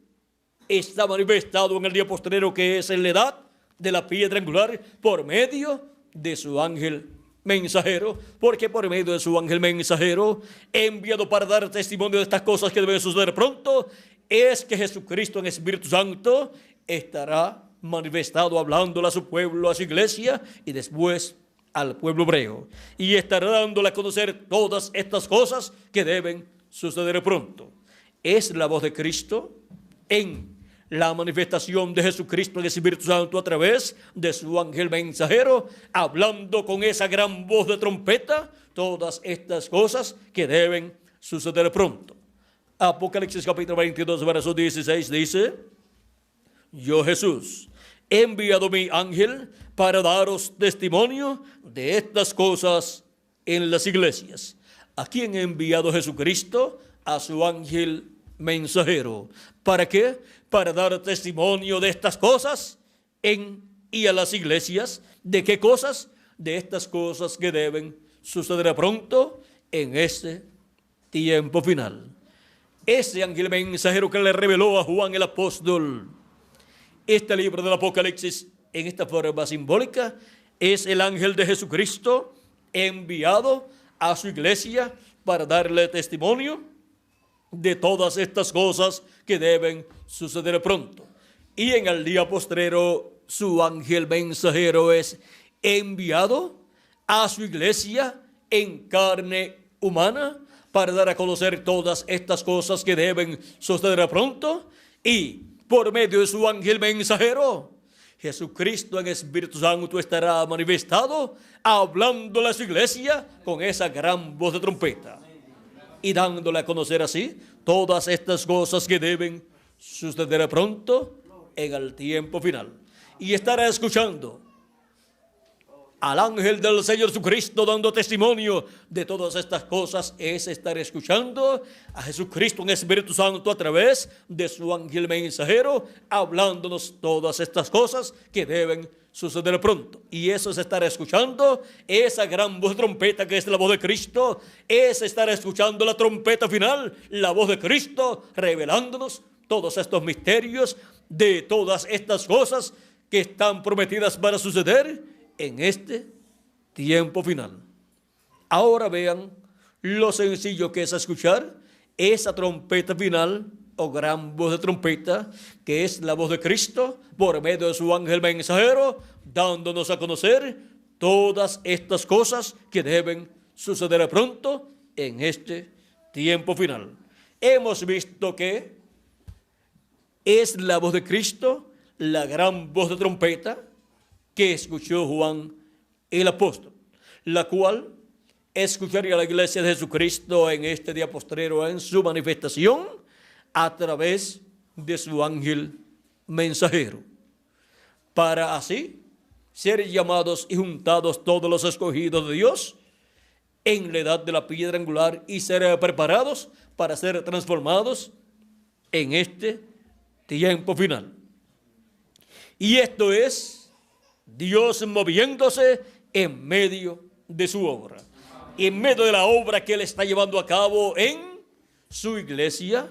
está manifestado en el día postrero, que es en la edad de la piedra angular, por medio de su ángel mensajero, porque por medio de su ángel mensajero, enviado para dar testimonio de estas cosas que deben suceder pronto, es que Jesucristo en Espíritu Santo estará manifestado, hablándole a su pueblo, a su iglesia, y después al pueblo hebreo, y estará dándole a conocer todas estas cosas que deben suceder pronto. Es la voz de Cristo en la manifestación de Jesucristo en el Espíritu Santo a través de su ángel mensajero, hablando con esa gran voz de trompeta todas estas cosas que deben suceder pronto. Apocalipsis capítulo 22, verso 16 dice: yo, Jesús, he enviado mi ángel para daros testimonio de estas cosas en las iglesias. ¿A quién ha enviado Jesucristo? A su ángel mensajero. ¿Para qué? Para dar testimonio de estas cosas en y a las iglesias. ¿De qué cosas? De estas cosas que deben suceder pronto en este tiempo final. Ese ángel mensajero que le reveló a Juan el apóstol este libro del Apocalipsis en esta forma simbólica, es el ángel de Jesucristo enviado a su iglesia para darle testimonio de todas estas cosas que deben suceder pronto. Y en el día postrero, su ángel mensajero es enviado a su iglesia en carne humana para dar a conocer todas estas cosas que deben suceder pronto, y por medio de su ángel mensajero, Jesucristo en Espíritu Santo estará manifestado, hablándole a su iglesia con esa gran voz de trompeta y dándole a conocer así todas estas cosas que deben suceder pronto en el tiempo final. Y estará escuchando al ángel del Señor Jesucristo dando testimonio de todas estas cosas. Es estar escuchando a Jesucristo en Espíritu Santo a través de su ángel mensajero, hablándonos todas estas cosas que deben suceder pronto. Y eso es estar escuchando esa gran voz de trompeta que es la voz de Cristo. Es estar escuchando la trompeta final, la voz de Cristo, revelándonos todos estos misterios de todas estas cosas que están prometidas para suceder en este tiempo final. Ahora vean lo sencillo que es escuchar esa trompeta final o gran voz de trompeta, que es la voz de Cristo por medio de su ángel mensajero, dándonos a conocer todas estas cosas que deben suceder pronto en este tiempo final. Hemos visto que es la voz de Cristo, la gran voz de trompeta que escuchó Juan el apóstol, la cual escucharía la iglesia de Jesucristo en este día postrero en su manifestación a través de su ángel mensajero, para así ser llamados y juntados todos los escogidos de Dios en la edad de la piedra angular y ser preparados para ser transformados en este tiempo final. Y esto es Dios moviéndose en medio de su obra, en medio de la obra que Él está llevando a cabo en su iglesia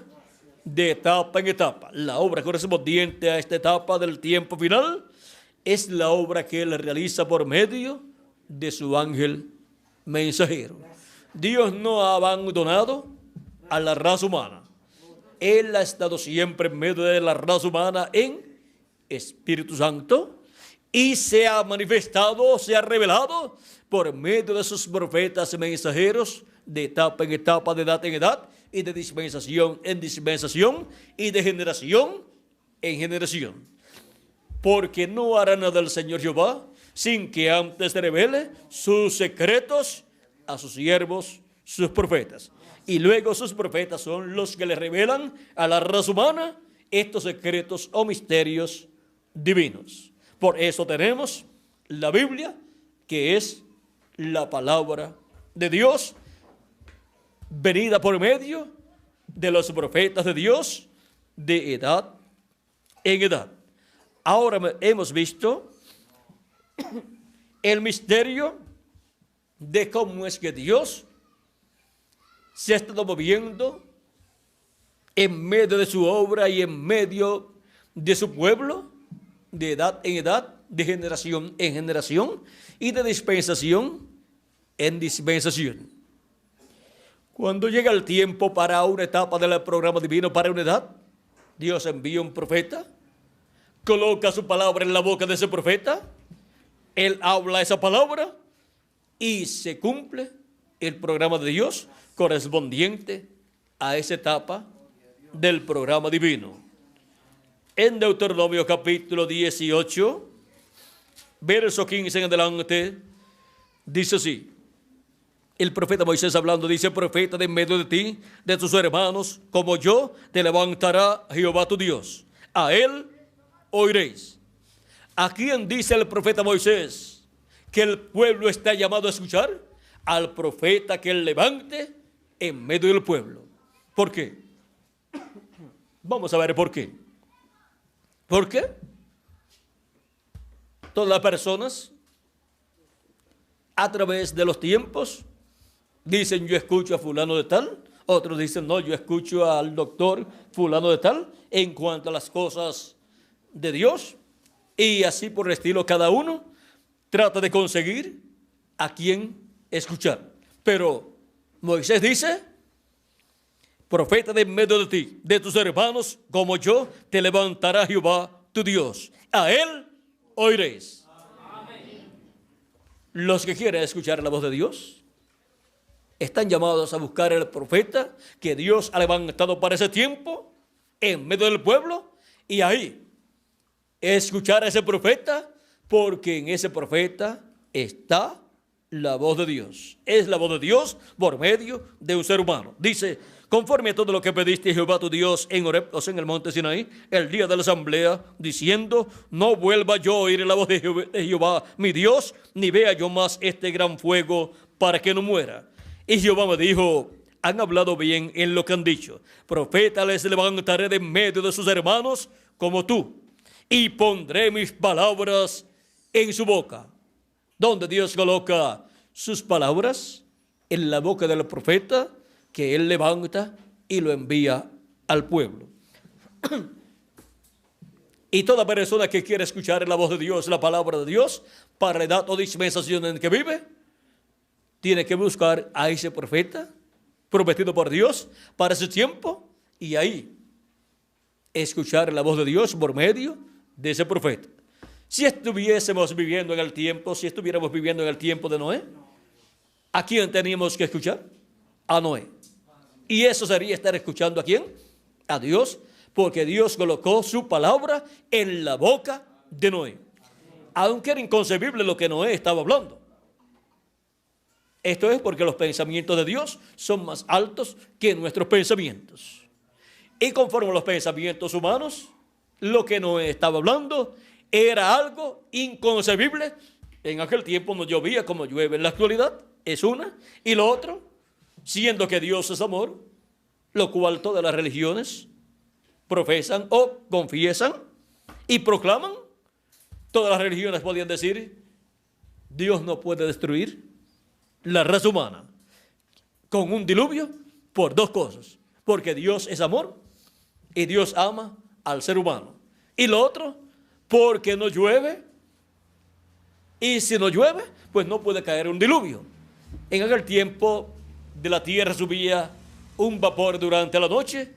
de etapa en etapa. La obra correspondiente a esta etapa del tiempo final es la obra que Él realiza por medio de su ángel mensajero. Dios no ha abandonado a la raza humana. Él ha estado siempre en medio de la raza humana en Espíritu Santo, y se ha manifestado, se ha revelado por medio de sus profetas y mensajeros de etapa en etapa, de edad en edad, y de dispensación en dispensación, y de generación en generación. Porque no hará nada el Señor Jehová sin que antes revele sus secretos a sus siervos, sus profetas. Y luego sus profetas son los que le revelan a la raza humana estos secretos o misterios divinos. Por eso tenemos la Biblia, que es la palabra de Dios, venida por medio de los profetas de Dios de edad en edad. Ahora hemos visto el misterio de cómo es que Dios se ha estado moviendo en medio de su obra y en medio de su pueblo, de edad en edad, de generación en generación y de dispensación en dispensación. Cuando llega el tiempo para una etapa del programa divino, para una edad, Dios envía un profeta, coloca su palabra en la boca de ese profeta, él habla esa palabra y se cumple el programa de Dios correspondiente a esa etapa del programa divino. En Deuteronomio capítulo 18, verso 15 en adelante, dice así. El profeta Moisés hablando dice: profeta de en medio de ti, de tus hermanos, como yo, te levantará Jehová tu Dios. A él oiréis. ¿A quién dice el profeta Moisés que el pueblo está llamado a escuchar? Al profeta que él levante en medio del pueblo. ¿Por qué? Vamos a ver por qué. ¿Por qué? Todas las personas, a través de los tiempos, dicen: yo escucho a fulano de tal. Otros dicen: no, yo escucho al doctor fulano de tal, en cuanto a las cosas de Dios. Y así por el estilo, cada uno trata de conseguir a quién escuchar. Pero Moisés dice: profeta de en medio de ti, de tus hermanos, como yo, te levantará Jehová tu Dios. A él oiréis. Amén. Los que quieren escuchar la voz de Dios están llamados a buscar el profeta que Dios ha levantado para ese tiempo en medio del pueblo, y ahí escuchar a ese profeta, porque en ese profeta está la voz de Dios. Es la voz de Dios por medio de un ser humano. Dice: conforme a todo lo que pediste Jehová tu Dios en Horeb, o sea, en el monte Sinaí, el día de la asamblea, diciendo: no vuelva yo a oír la voz de Jehová mi Dios, ni vea yo más este gran fuego, para que no muera. Y Jehová me dijo: han hablado bien en lo que han dicho. Profeta les levantaré de en medio de sus hermanos como tú, y pondré mis palabras en su boca. ¿Dónde Dios coloca sus palabras? En la boca del profeta que él levanta y lo envía al pueblo. Y toda persona que quiere escuchar la voz de Dios, la palabra de Dios, para la edad o dispensación en que vive, tiene que buscar a ese profeta prometido por Dios para ese tiempo, y ahí escuchar la voz de Dios por medio de ese profeta. Si estuviéramos viviendo en el tiempo de Noé, ¿a quién teníamos que escuchar? A Noé. Y eso sería estar escuchando ¿a quién? A Dios, porque Dios colocó su palabra en la boca de Noé. Aunque era inconcebible lo que Noé estaba hablando. Esto es porque los pensamientos de Dios son más altos que nuestros pensamientos. Y conforme a los pensamientos humanos, lo que Noé estaba hablando era algo inconcebible. En aquel tiempo no llovía como llueve en la actualidad, es una. Y lo otro, siendo que Dios es amor, lo cual todas las religiones profesan o confiesan y proclaman. Todas las religiones podían decir: Dios no puede destruir la raza humana con un diluvio por dos cosas: porque Dios es amor y Dios ama al ser humano. Y lo otro, porque no llueve, y si no llueve, pues no puede caer un diluvio. En aquel tiempo de la tierra subía un vapor durante la noche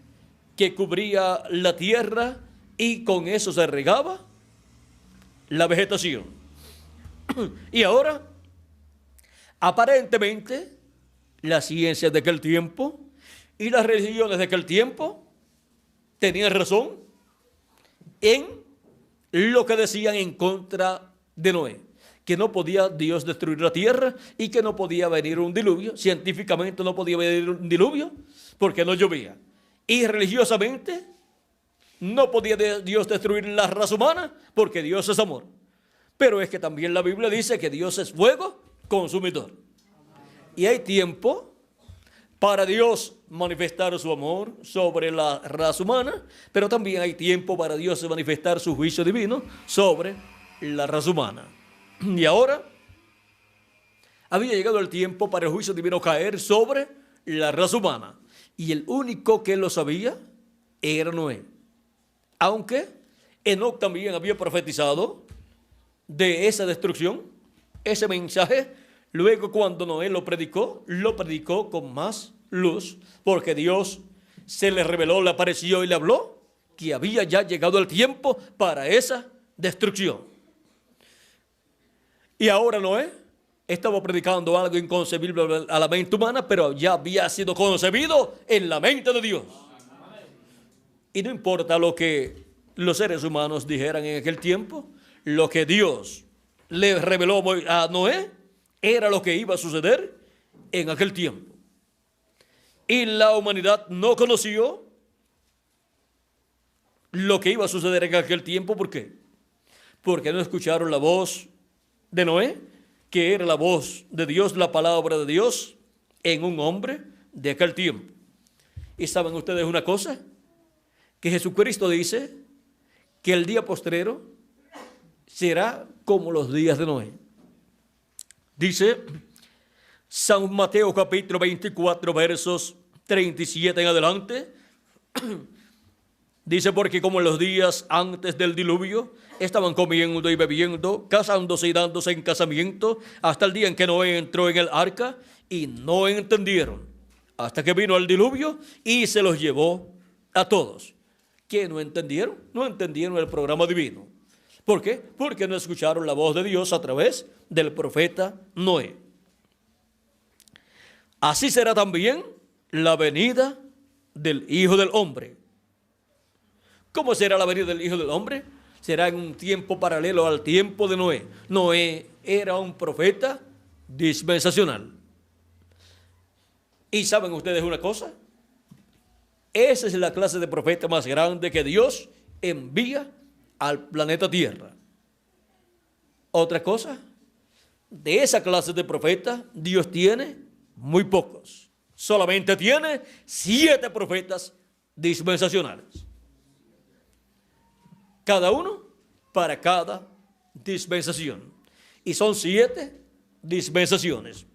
que cubría la tierra, y con eso se regaba la vegetación. Y ahora, aparentemente, la ciencia de aquel tiempo y las religiones de aquel tiempo tenían razón en lo que decían en contra de Noé, que no podía Dios destruir la tierra y que no podía venir un diluvio. Científicamente no podía venir un diluvio porque no llovía. Y religiosamente no podía Dios destruir la raza humana porque Dios es amor. Pero es que también la Biblia dice que Dios es fuego consumidor. Y hay tiempo para Dios manifestar su amor sobre la raza humana, pero también hay tiempo para Dios manifestar su juicio divino sobre la raza humana. Y ahora había llegado el tiempo para el juicio divino caer sobre la raza humana. Y el único que lo sabía era Noé. Aunque Enoc también había profetizado de esa destrucción, ese mensaje. Luego cuando Noé lo predicó con más luz, porque Dios se le reveló, le apareció y le habló que había ya llegado el tiempo para esa destrucción. Y ahora Noé estaba predicando algo inconcebible a la mente humana, pero ya había sido concebido en la mente de Dios. Y no importa lo que los seres humanos dijeran en aquel tiempo, lo que Dios le reveló a Noé era lo que iba a suceder en aquel tiempo. Y la humanidad no conoció lo que iba a suceder en aquel tiempo. ¿Por qué? Porque no escucharon la voz de Noé, que era la voz de Dios, la palabra de Dios en un hombre de aquel tiempo. ¿Y saben ustedes una cosa? Que Jesucristo dice que el día postrero será como los días de Noé. Dice San Mateo capítulo 24 versos 37 en adelante. Dice, porque como en los días antes del diluvio estaban comiendo y bebiendo, casándose y dándose en casamiento, hasta el día en que Noé entró en el arca, y no entendieron, hasta que vino el diluvio y se los llevó a todos. ¿Qué no entendieron? No entendieron el programa divino. ¿Por qué? Porque no escucharon la voz de Dios a través del profeta Noé. Así será también la venida del Hijo del Hombre. ¿Cómo será la venida del Hijo del Hombre? Será en un tiempo paralelo al tiempo de Noé. Noé era un profeta dispensacional. ¿Y saben ustedes una cosa? Esa es la clase de profeta más grande que Dios envía al planeta Tierra. Otra cosa, de esa clase de profeta Dios tiene muy pocos. Solamente tiene 7 profetas dispensacionales. Cada uno para cada dispensación. Y son 7 dispensaciones.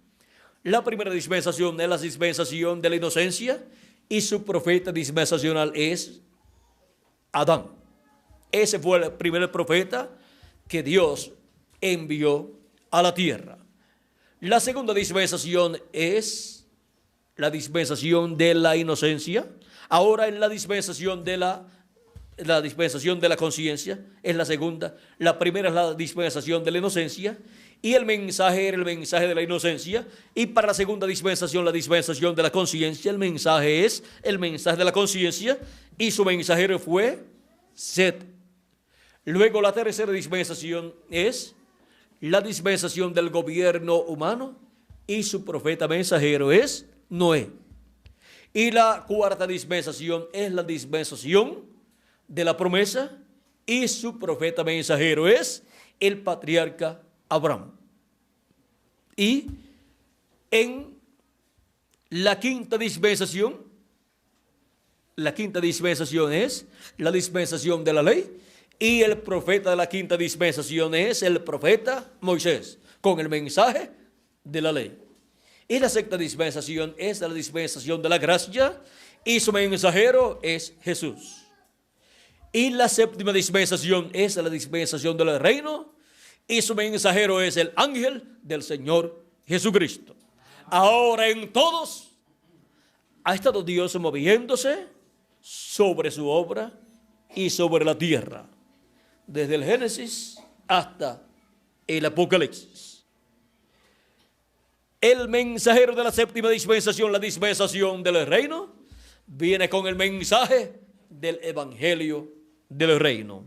La primera dispensación es la dispensación de la inocencia, y su profeta dispensacional es Adán. Ese fue el primer profeta que Dios envió a la tierra. La segunda dispensación es la dispensación de la inocencia. Ahora en la dispensación de la dispensación de la conciencia es la segunda. La primera es la dispensación de la inocencia, y el mensaje era el mensaje de la inocencia. Y para la segunda dispensación, la dispensación de la conciencia, el mensaje es el mensaje de la conciencia, y su mensajero fue Set. Luego la tercera dispensación es la dispensación del gobierno humano, y su profeta mensajero es Noé. Y la cuarta dispensación es la dispensación de la promesa, y su profeta mensajero es el patriarca Abraham. Y en la quinta dispensación es la dispensación de la ley, y el profeta de la quinta dispensación es el profeta Moisés, con el mensaje de la ley. Y la sexta dispensación es la dispensación de la gracia, y su mensajero es Jesús. Y la séptima dispensación es la dispensación del reino, y su mensajero es el ángel del Señor Jesucristo. Ahora en todos ha estado Dios moviéndose sobre su obra y sobre la tierra, desde el Génesis hasta el Apocalipsis. El mensajero de la séptima dispensación, la dispensación del reino, viene con el mensaje del evangelio del reino,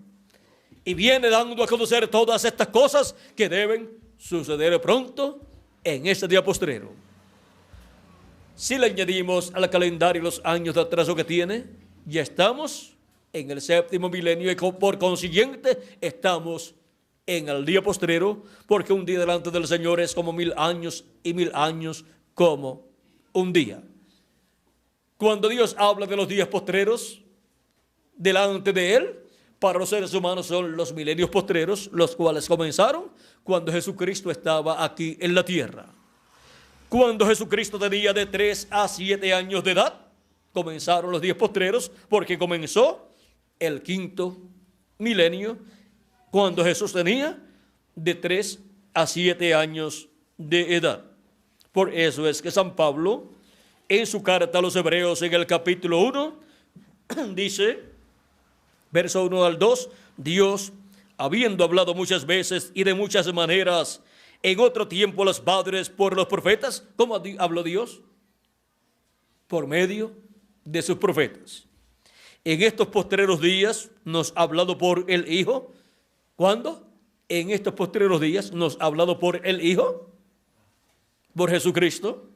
y viene dando a conocer todas estas cosas que deben suceder pronto en este día postrero. Si le añadimos al calendario los años de atraso que tiene, ya estamos en el séptimo milenio, y por consiguiente estamos en el día postrero, porque un día delante del Señor es como 1000 años, y 1000 años como un día. Cuando Dios habla de los días postreros delante de Él, para los seres humanos son los milenios postreros, los cuales comenzaron cuando Jesucristo estaba aquí en la tierra. Cuando Jesucristo tenía de 3 a 7 años de edad, comenzaron los días postreros, porque comenzó el quinto milenio cuando Jesús tenía de 3 a 7 años de edad. Por eso es que San Pablo, en su carta a los Hebreos, en el capítulo 1, dice, verso 1 al 2, Dios, habiendo hablado muchas veces y de muchas maneras en otro tiempo a los padres por los profetas, ¿cómo habló Dios? Por medio de sus profetas. En estos postreros días nos ha hablado por el Hijo. ¿Cuándo? En estos postreros días nos ha hablado por el Hijo, por Jesucristo,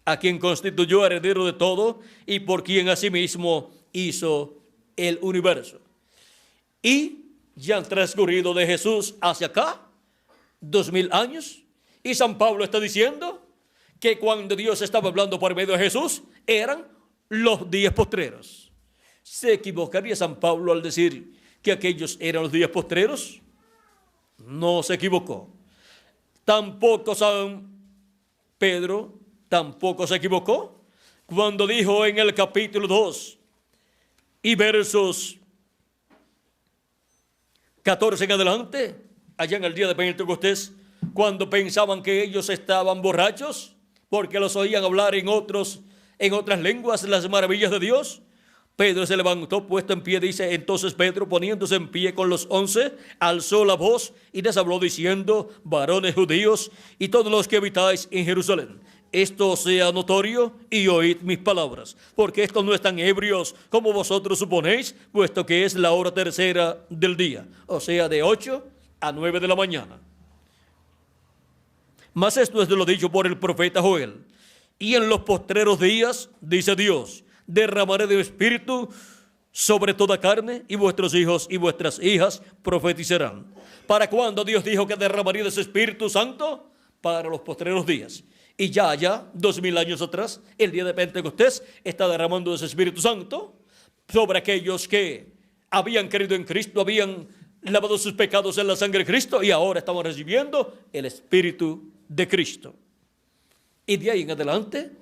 a quien constituyó heredero de todo y por quien asimismo hizo el universo. Y ya han transcurrido de Jesús hacia acá 2000 años, y San Pablo está diciendo que cuando Dios estaba hablando por medio de Jesús eran los días postreros. ¿Se equivocaría San Pablo al decir que aquellos eran los días postreros? No se equivocó. Tampoco San Pedro tampoco se equivocó cuando dijo en el capítulo 2 y versos 14 en adelante, allá en el día de Pentecostés, cuando pensaban que ellos estaban borrachos porque los oían hablar en otras lenguas las maravillas de Dios, Pedro se levantó puesto en pie, dice, entonces Pedro, poniéndose en pie con los 11, alzó la voz y les habló diciendo, varones judíos y todos los que habitáis en Jerusalén, esto sea notorio y oíd mis palabras, porque estos no están ebrios como vosotros suponéis, puesto que es la hora tercera del día, o sea, de 8 a 9 de la mañana. Mas esto es de lo dicho por el profeta Joel. Y en los postreros días, dice Dios, derramaré de mi espíritu sobre toda carne, y vuestros hijos y vuestras hijas profetizarán. ¿Para cuándo Dios dijo que derramaría de su Espíritu Santo? Para los postreros días. Y ya 2000 años atrás, el día de Pentecostés, está derramando de su Espíritu Santo sobre aquellos que habían creído en Cristo, habían lavado sus pecados en la sangre de Cristo y ahora estamos recibiendo el Espíritu de Cristo. Y de ahí en adelante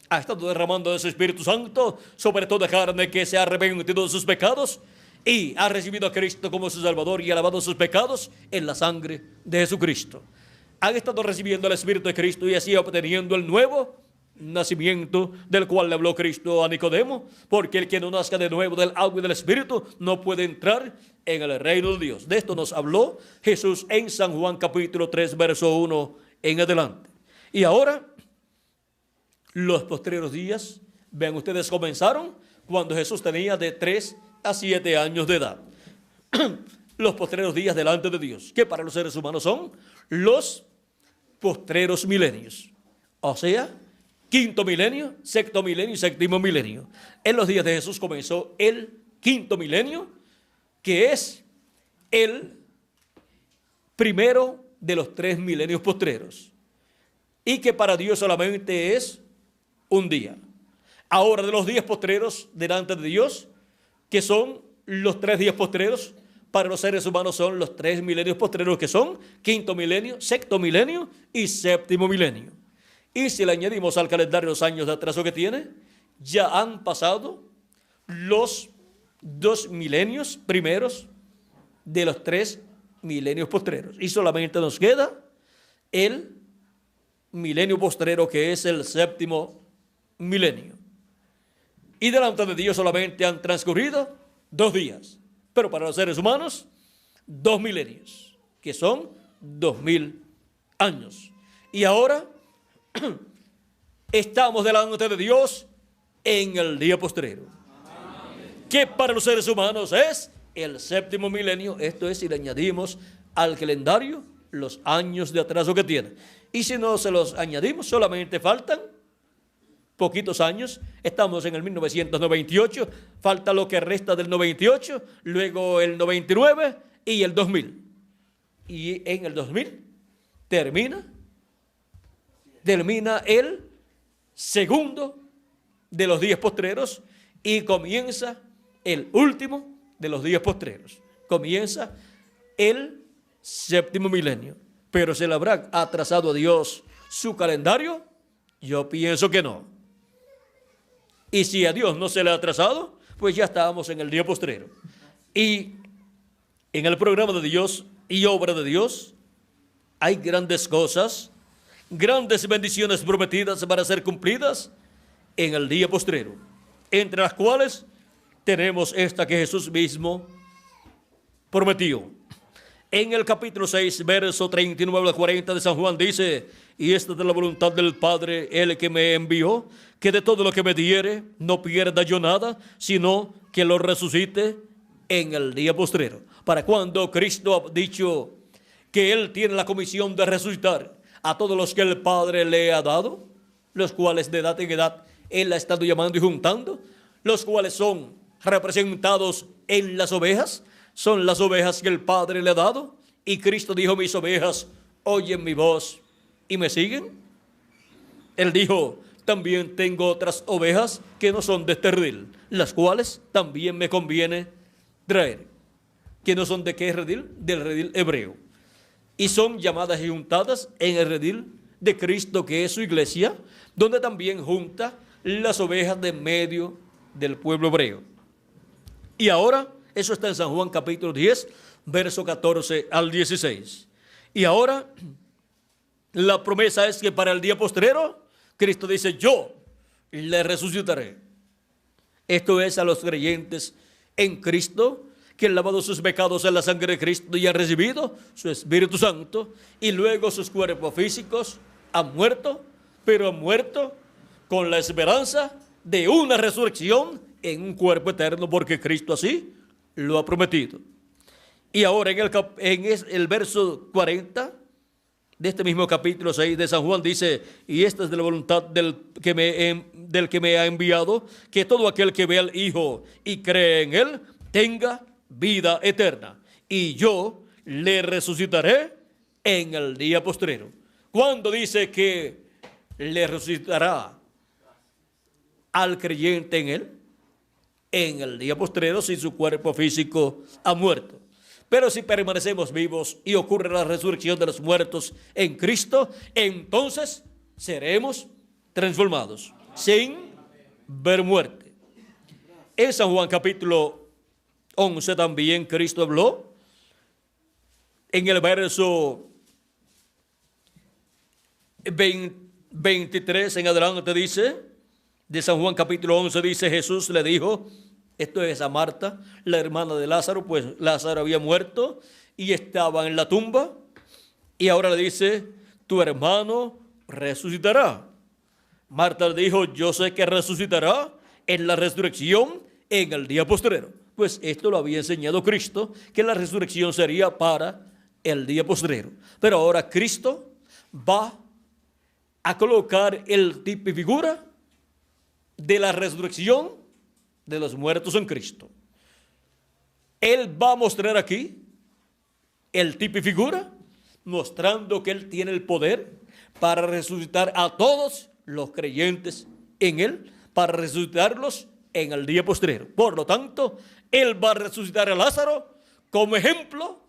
ha estado derramando de su Espíritu Santo sobre toda carne que se ha arrepentido de sus pecados y ha recibido a Cristo como su Salvador y ha lavado sus pecados en la sangre de Jesucristo. Han estado recibiendo el Espíritu de Cristo y así obteniendo el nuevo nacimiento del cual le habló Cristo a Nicodemo, porque el que no nazca de nuevo del agua y del Espíritu no puede entrar en el reino de Dios. De esto nos habló Jesús en San Juan capítulo 3 verso 1 en adelante. Y ahora los postreros días, vean ustedes, comenzaron cuando Jesús tenía de 3 a 7 años de edad. Los postreros días delante de Dios, que para los seres humanos son los postreros milenios. O sea, quinto milenio, sexto milenio y séptimo milenio. En los días de Jesús comenzó el quinto milenio, que es el primero de los 3 milenios postreros. Y que para Dios solamente es un día. Ahora, de los días postreros delante de Dios, que son los 3 días postreros, para los seres humanos son los 3 milenios postreros, que son quinto milenio, sexto milenio y séptimo milenio. Y si le añadimos al calendario los años de atraso que tiene, ya han pasado los 2 milenios primeros de los 3 milenios postreros. Y solamente nos queda el milenio postrero, que es el séptimo milenio. Y delante de Dios solamente han transcurrido 2 días. Pero para los seres humanos, 2 milenios, que son 2000 años. Y ahora estamos delante de Dios en el día postrero, que para los seres humanos es el séptimo milenio. Esto es si le añadimos al calendario los años de atraso que tiene. Y si no se los añadimos, solamente faltan poquitos años. Estamos en el 1998, falta lo que resta del 98, luego el 99 y el 2000. Y en el 2000 termina el segundo de los días postreros y comienza el último de los días postreros. Comienza el séptimo milenio. Pero ¿se le habrá atrasado a Dios su calendario? Yo pienso que no. Y si a Dios no se le ha atrasado, pues ya estábamos en el día postrero. Y En el programa de Dios y obra de Dios hay grandes cosas, grandes bendiciones prometidas para ser cumplidas en el día postrero, entre las cuales tenemos esta que Jesús mismo prometió. En el capítulo 6, verso 39 al 40 de San Juan dice: y esta es la voluntad del Padre, el que me envió, que de todo lo que me diere no pierda yo nada, sino que lo resucite en el día postrero. Para cuando Cristo ha dicho que Él tiene la comisión de resucitar a todos los que el Padre le ha dado, los cuales de edad en edad Él ha estado llamando y juntando, los cuales son representados en las ovejas, son las ovejas que el Padre le ha dado, y Cristo dijo: mis ovejas oyen mi voz y me siguen. Él dijo: también tengo otras ovejas que no son de este redil, las cuales también me conviene traer. ¿Que no son de qué redil? Del redil hebreo. Y son llamadas y juntadas en el redil de Cristo, que es su iglesia, donde también junta las ovejas de medio del pueblo hebreo. Y ahora, eso está en San Juan capítulo 10, verso 14 al 16. Y ahora, la promesa es que para el día postrero, Cristo dice: yo le resucitaré. Esto es a los creyentes en Cristo, que han lavado sus pecados en la sangre de Cristo y han recibido su Espíritu Santo, y luego sus cuerpos físicos han muerto, pero han muerto con la esperanza de una resurrección en un cuerpo eterno, porque Cristo así lo ha prometido. Y ahora en el verso 40 de este mismo capítulo 6 de San Juan dice: y esta es de la voluntad del que me ha enviado, que todo aquel que ve al Hijo y cree en Él tenga vida eterna, y yo le resucitaré en el día postrero. ¿Cuándo dice que le resucitará al creyente en Él? En el día postrero, si su cuerpo físico ha muerto. Pero si permanecemos vivos y ocurre la resurrección de los muertos en Cristo, entonces seremos transformados sin ver muerte. En San Juan capítulo 11 también Cristo habló. En el verso 23 en adelante dice, de San Juan capítulo 11 dice: Jesús le dijo, esto es a Marta, la hermana de Lázaro, pues Lázaro había muerto y estaba en la tumba, y ahora le dice: tu hermano resucitará. Marta le dijo: yo sé que resucitará en la resurrección en el día postrero. Pues esto lo había enseñado Cristo, que la resurrección sería para el día postrero. Pero ahora Cristo va a colocar el tipo y figura de la resurrección de los muertos en Cristo. Él va a mostrar aquí el tipo y figura, mostrando que Él tiene el poder para resucitar a todos los creyentes en Él, para resucitarlos en el día postrero. Por lo tanto, Él va a resucitar a Lázaro como ejemplo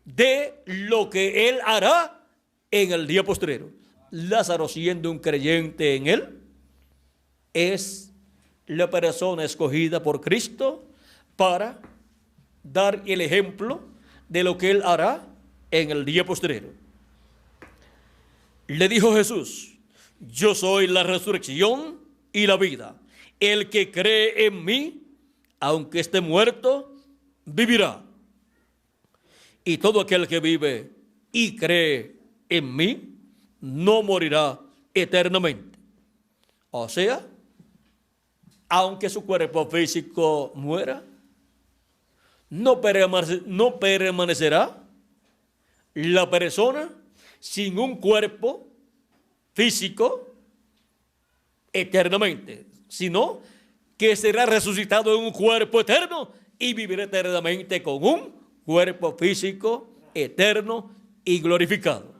de lo que Él hará en el día postrero. Lázaro, siendo un creyente en Él, es la persona escogida por Cristo para dar el ejemplo de lo que Él hará en el día postrero. Le dijo Jesús: yo soy la resurrección y la vida. El que cree en mí, aunque esté muerto, vivirá. Y todo aquel que vive y cree en mí, no morirá eternamente. O sea, aunque su cuerpo físico muera, no permanecerá la persona sin un cuerpo físico eternamente, sino que será resucitado en un cuerpo eterno y vivirá eternamente con un cuerpo físico eterno y glorificado.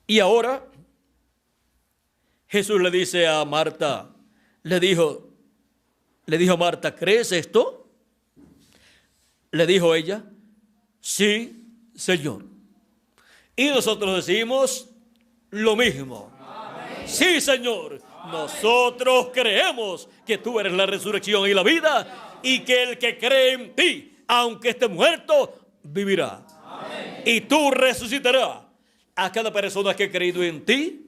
Y ahora Jesús le dice a Marta, le dijo a Marta: ¿crees esto? Le dijo ella: sí, Señor. Y nosotros decimos lo mismo. Amén. Sí, Señor. Amén. Nosotros creemos que tú eres la resurrección y la vida, y que el que cree en ti, aunque esté muerto, vivirá. Amén. Y tú resucitarás a cada persona que ha creído en ti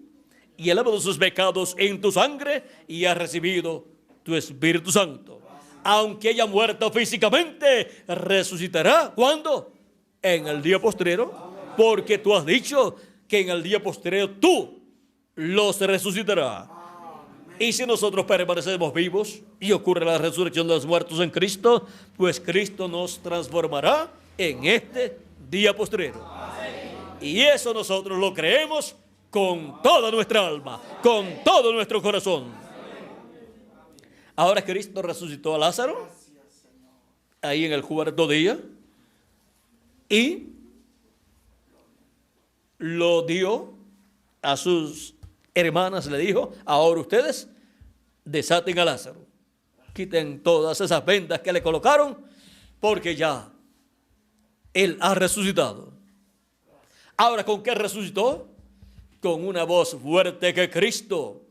y ha lavado sus pecados en tu sangre y ha recibido tu Espíritu Santo. Aunque haya muerto físicamente, resucitará. ¿Cuándo? En el día postrero, porque tú has dicho que en el día postrero tú los resucitarás. Y si nosotros permanecemos vivos y ocurre la resurrección de los muertos en Cristo, pues Cristo nos transformará en este día postrero. Y eso nosotros lo creemos con toda nuestra alma, con todo nuestro corazón. Ahora Cristo resucitó a Lázaro ahí en el cuarto día y lo dio a sus hermanas, le dijo: ahora ustedes desaten a Lázaro, quiten todas esas vendas que le colocaron, porque ya él ha resucitado. Ahora, ¿con qué resucitó? Con una voz fuerte que Cristo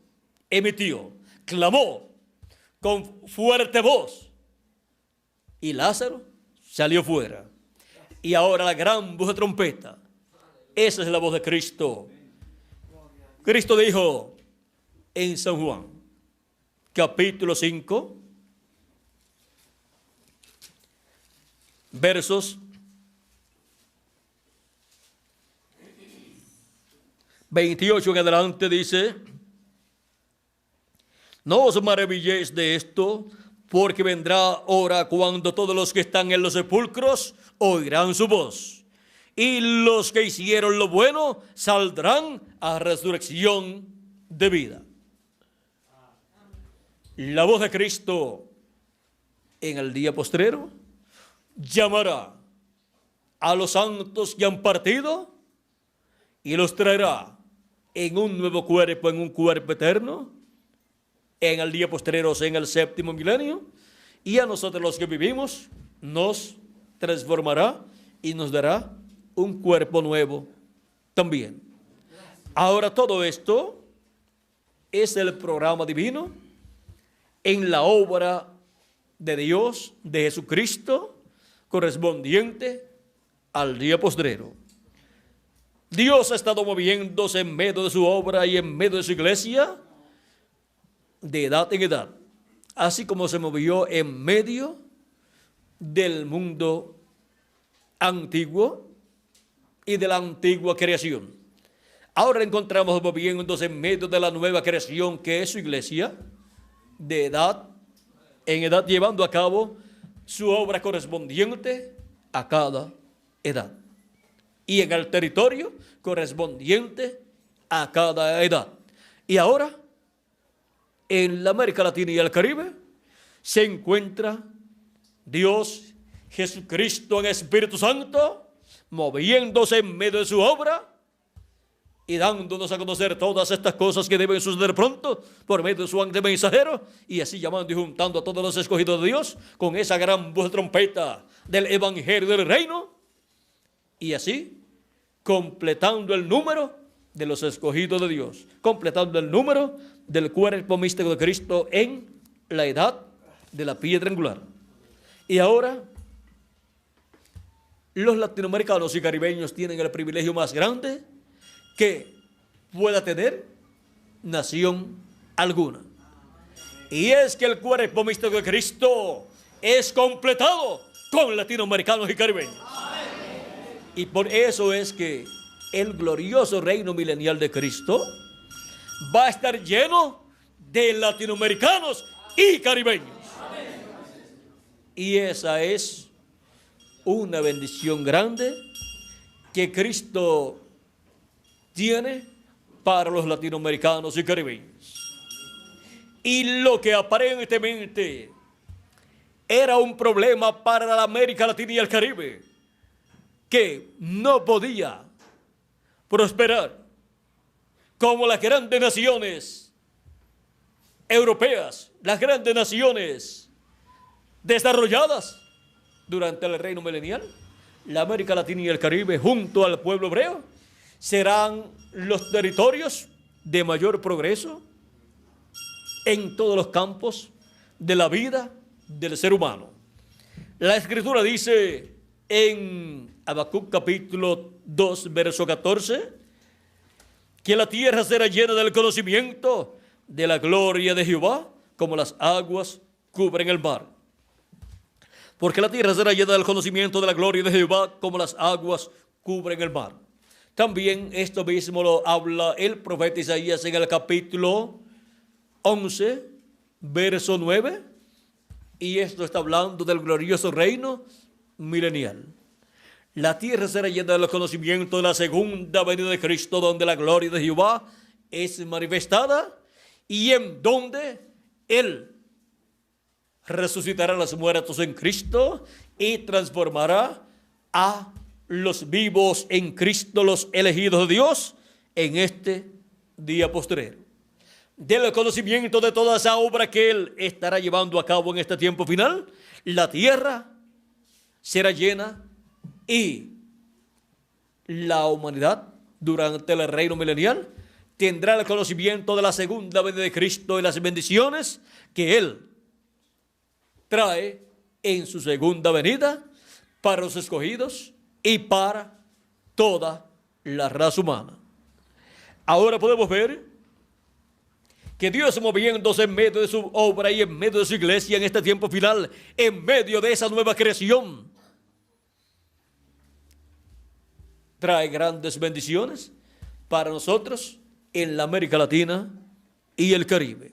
emitió, clamó con fuerte voz, y Lázaro salió fuera. Y ahora la gran voz de trompeta, esa es la voz de Cristo. Cristo dijo en San Juan, capítulo 5, versos 28 en adelante, dice: no os maravilléis de esto, porque vendrá hora cuando todos los que están en los sepulcros oirán su voz, y los que hicieron lo bueno saldrán a resurrección de vida. La voz de Cristo en el día postrero llamará a los santos que han partido y los traerá en un nuevo cuerpo, en un cuerpo eterno, en el día postrero, o sea, en el séptimo milenio, y a nosotros los que vivimos nos transformará y nos dará un cuerpo nuevo también. Ahora, todo esto es el programa divino en la obra de Dios, de Jesucristo, correspondiente al día postrero. Dios ha estado moviéndose en medio de su obra y en medio de su iglesia de edad en edad, así como se movió en medio del mundo antiguo y de la antigua creación. Ahora encontramos moviéndose en medio de la nueva creación, que es su iglesia, de edad en edad, llevando a cabo su obra correspondiente a cada edad, y en el territorio correspondiente a cada edad. Y ahora, en la América Latina y el Caribe, se encuentra Dios, Jesucristo en Espíritu Santo, moviéndose en medio de su obra y dándonos a conocer todas estas cosas que deben suceder pronto por medio de su ángel mensajero, y así llamando y juntando a todos los escogidos de Dios con esa gran voz de trompeta del evangelio del reino, y así completando el número de los escogidos de Dios, completando el número del cuerpo místico de Cristo en la edad de la piedra angular. Y ahora los latinoamericanos y caribeños tienen el privilegio más grande que pueda tener nación alguna, y es que el cuerpo místico de Cristo es completado con latinoamericanos y caribeños. Y por eso es que el glorioso reino milenial de Cristo va a estar lleno de latinoamericanos y caribeños. Y esa es una bendición grande que Cristo tiene para los latinoamericanos y caribeños. Y lo que aparentemente era un problema para la América Latina y el Caribe, que no podía prosperar como las grandes naciones europeas, las grandes naciones desarrolladas durante el reino milenial, la América Latina y el Caribe, junto al pueblo hebreo, serán los territorios de mayor progreso en todos los campos de la vida del ser humano. La Escritura dice en Habacuc capítulo 2, verso 14, que la tierra será llena del conocimiento de la gloria de Jehová, como las aguas cubren el mar. Porque la tierra será llena del conocimiento de la gloria de Jehová, como las aguas cubren el mar. También esto mismo lo habla el profeta Isaías en el capítulo 11, verso 9. Y esto está hablando del glorioso reino milenial. La tierra será llena del conocimiento de la segunda venida de Cristo, donde la gloria de Jehová es manifestada y en donde Él resucitará a los muertos en Cristo y transformará a los vivos en Cristo, los elegidos de Dios, en este día postrero. Del conocimiento de toda esa obra que Él estará llevando a cabo en este tiempo final, la tierra será llena y la humanidad durante el reino milenial tendrá el conocimiento de la segunda venida de Cristo y las bendiciones que Él trae en su segunda venida para los escogidos y para toda la raza humana. Ahora podemos ver que Dios, moviéndose en medio de su obra y en medio de su iglesia en este tiempo final, en medio de esa nueva creación, trae grandes bendiciones para nosotros en la América Latina y el Caribe.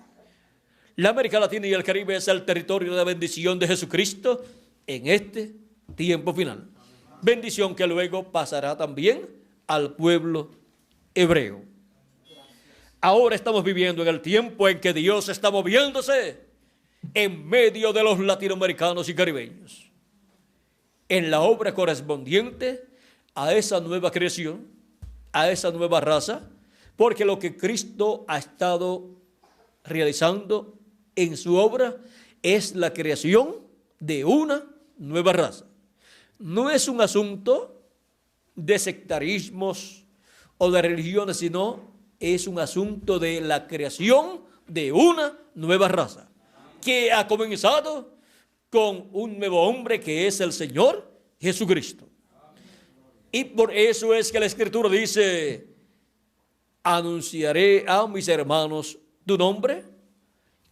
La América Latina y el Caribe es el territorio de la bendición de Jesucristo en este tiempo final. Bendición que luego pasará también al pueblo hebreo. Ahora estamos viviendo en el tiempo en que Dios está moviéndose en medio de los latinoamericanos y caribeños, en la obra correspondiente a esa nueva creación, a esa nueva raza, porque lo que Cristo ha estado realizando en su obra es la creación de una nueva raza. No es un asunto de sectarismos o de religiones, sino es un asunto de la creación de una nueva raza, que ha comenzado con un nuevo hombre que es el Señor Jesucristo. Y por eso es que la Escritura dice: anunciaré a mis hermanos tu nombre.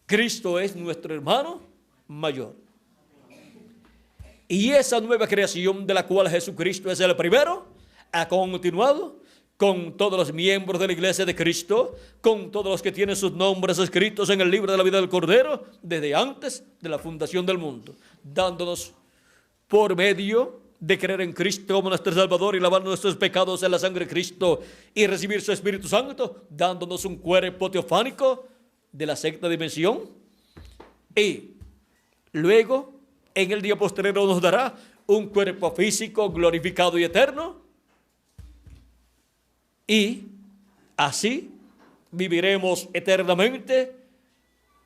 Cristo es nuestro hermano mayor. Y esa nueva creación de la cual Jesucristo es el primero, ha continuado con todos los miembros de la iglesia de Cristo, con todos los que tienen sus nombres escritos en el libro de la vida del Cordero, desde antes de la fundación del mundo, dándonos por medio de creer en Cristo como nuestro Salvador y lavar nuestros pecados en la sangre de Cristo y recibir su Espíritu Santo, dándonos un cuerpo teofánico de la sexta dimensión. Y luego, en el día postrero, nos dará un cuerpo físico glorificado y eterno. Y así viviremos eternamente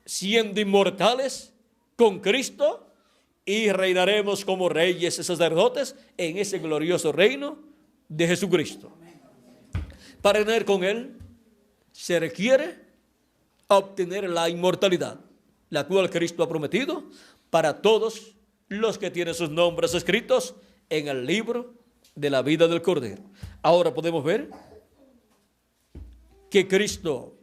siendo inmortales con Cristo y reinaremos como reyes y sacerdotes en ese glorioso reino de Jesucristo. Para reinar con Él se requiere obtener la inmortalidad, la cual Cristo ha prometido para todos los que tienen sus nombres escritos en el libro de la vida del Cordero. Ahora podemos ver que Cristo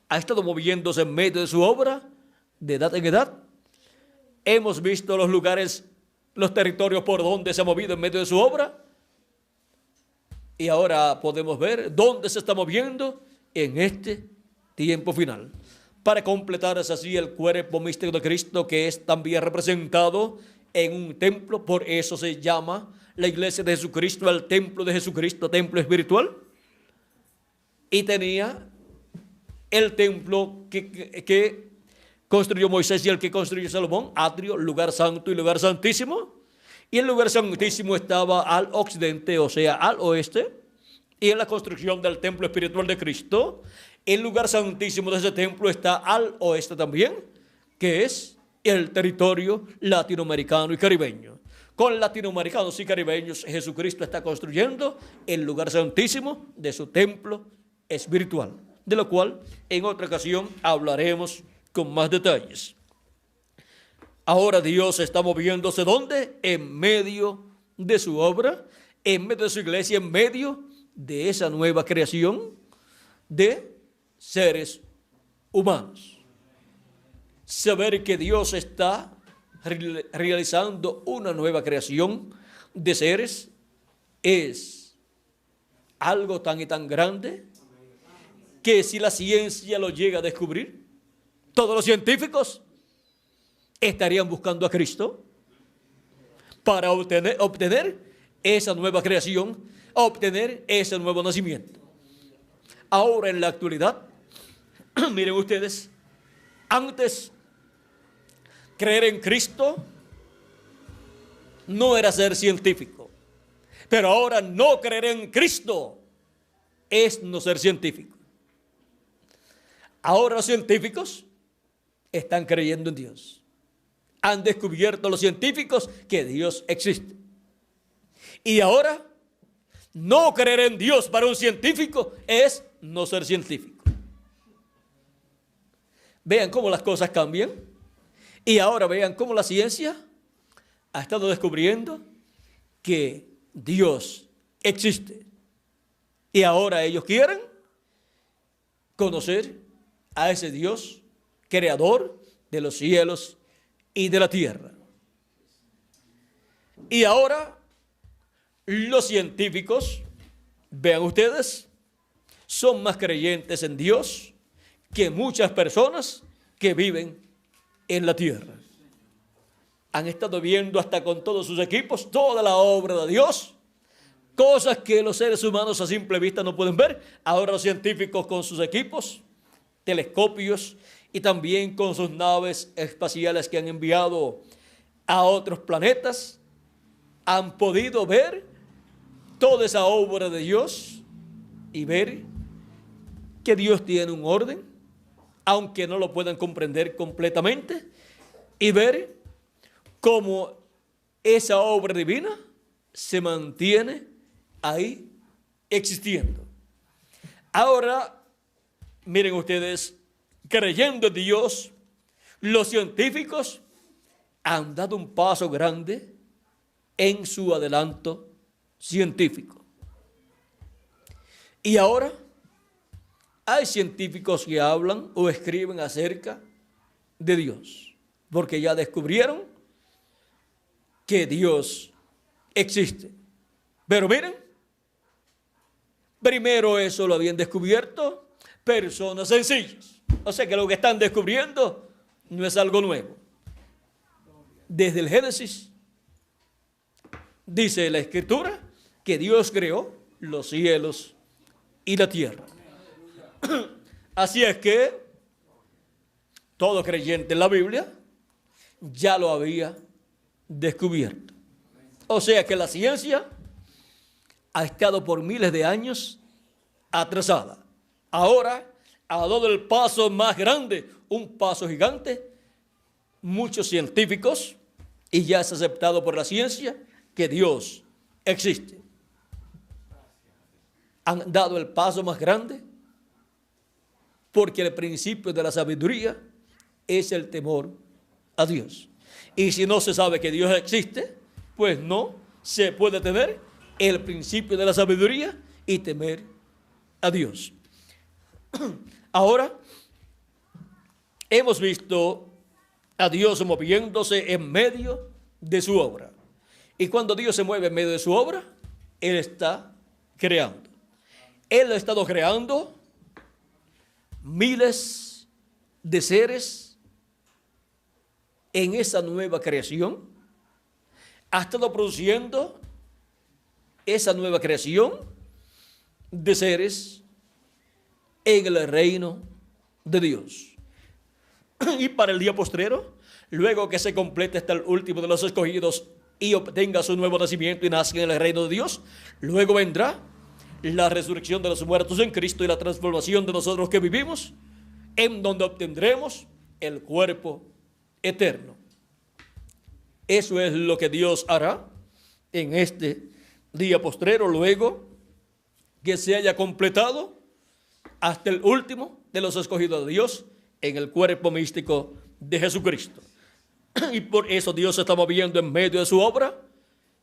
ha estado moviéndose en medio de su obra de edad en edad. Hemos visto los lugares, los territorios por donde se ha movido en medio de su obra. Y ahora podemos ver dónde se está moviendo en este tiempo final. Para completarse así el cuerpo místico de Cristo, que es también representado en un templo. Por eso se llama la iglesia de Jesucristo, el templo de Jesucristo, templo espiritual. Y tenía el templo que construyó Moisés y el que construyó Salomón, atrio, lugar santo y lugar santísimo. Y el lugar santísimo estaba al occidente, o sea, al oeste. Y en la construcción del templo espiritual de Cristo, el lugar santísimo de ese templo está al oeste también, que es el territorio latinoamericano y caribeño. Con latinoamericanos y caribeños, Jesucristo está construyendo el lugar santísimo de su templo espiritual. de lo cual en otra ocasión hablaremos con más detalles. Ahora Dios está moviéndose ¿dónde? En medio de su obra, en medio de su iglesia, en medio de esa nueva creación de seres humanos. Saber que Dios está realizando una nueva creación de seres es algo tan y tan grande que si la ciencia lo llega a descubrir, todos los científicos estarían buscando a Cristo para obtener esa nueva creación, obtener ese nuevo nacimiento. Ahora en la actualidad, miren ustedes, antes creer en Cristo no era ser científico, pero ahora no creer en Cristo es no ser científico. Ahora los científicos están creyendo en Dios. Han descubierto los científicos que Dios existe. Y ahora, no creer en Dios para un científico es no ser científico. Vean cómo las cosas cambian. Y ahora vean cómo la ciencia ha estado descubriendo que Dios existe. Y ahora ellos quieren conocer a ese Dios creador de los cielos y de la tierra. Y ahora los científicos, vean ustedes, son más creyentes en Dios que muchas personas que viven en la tierra. Han estado viendo hasta con todos sus equipos toda la obra de Dios, cosas que los seres humanos a simple vista no pueden ver. Ahora los científicos con sus equipos, telescopios y también con sus naves espaciales que han enviado a otros planetas, han podido ver toda esa obra de Dios y ver que Dios tiene un orden, aunque no lo puedan comprender completamente, y ver cómo esa obra divina se mantiene ahí existiendo. Ahora, miren ustedes, creyendo en Dios, los científicos han dado un paso grande en su adelanto científico. Y ahora hay científicos que hablan o escriben acerca de Dios, porque ya descubrieron que Dios existe. Pero miren, primero eso lo habían descubierto personas sencillas. O sea que lo que están descubriendo no es algo nuevo. Desde el Génesis dice la Escritura que Dios creó los cielos y la tierra. Así es que todo creyente en la Biblia ya lo había descubierto. O sea que la ciencia ha estado por miles de años atrasada. Ahora ha dado el paso más grande, un paso gigante. Muchos científicos, y ya es aceptado por la ciencia, que Dios existe. Han dado el paso más grande porque el principio de la sabiduría es el temor a Dios. Y si no se sabe que Dios existe, pues no se puede tener el principio de la sabiduría y temer a Dios. Ahora, hemos visto a Dios moviéndose en medio de su obra. Y cuando Dios se mueve en medio de su obra, Él está creando. Él ha estado creando miles de seres en esa nueva creación. Ha estado produciendo esa nueva creación de seres en el reino de Dios. Y para el día postrero, luego que se complete hasta el último de los escogidos y obtenga su nuevo nacimiento y nazca en el reino de Dios, luego vendrá la resurrección de los muertos en Cristo y la transformación de nosotros que vivimos, en donde obtendremos el cuerpo eterno. Eso es lo que Dios hará en este día postrero, luego que se haya completado hasta el último de los escogidos de Dios en el cuerpo místico de Jesucristo. Y por eso Dios se está moviendo en medio de su obra,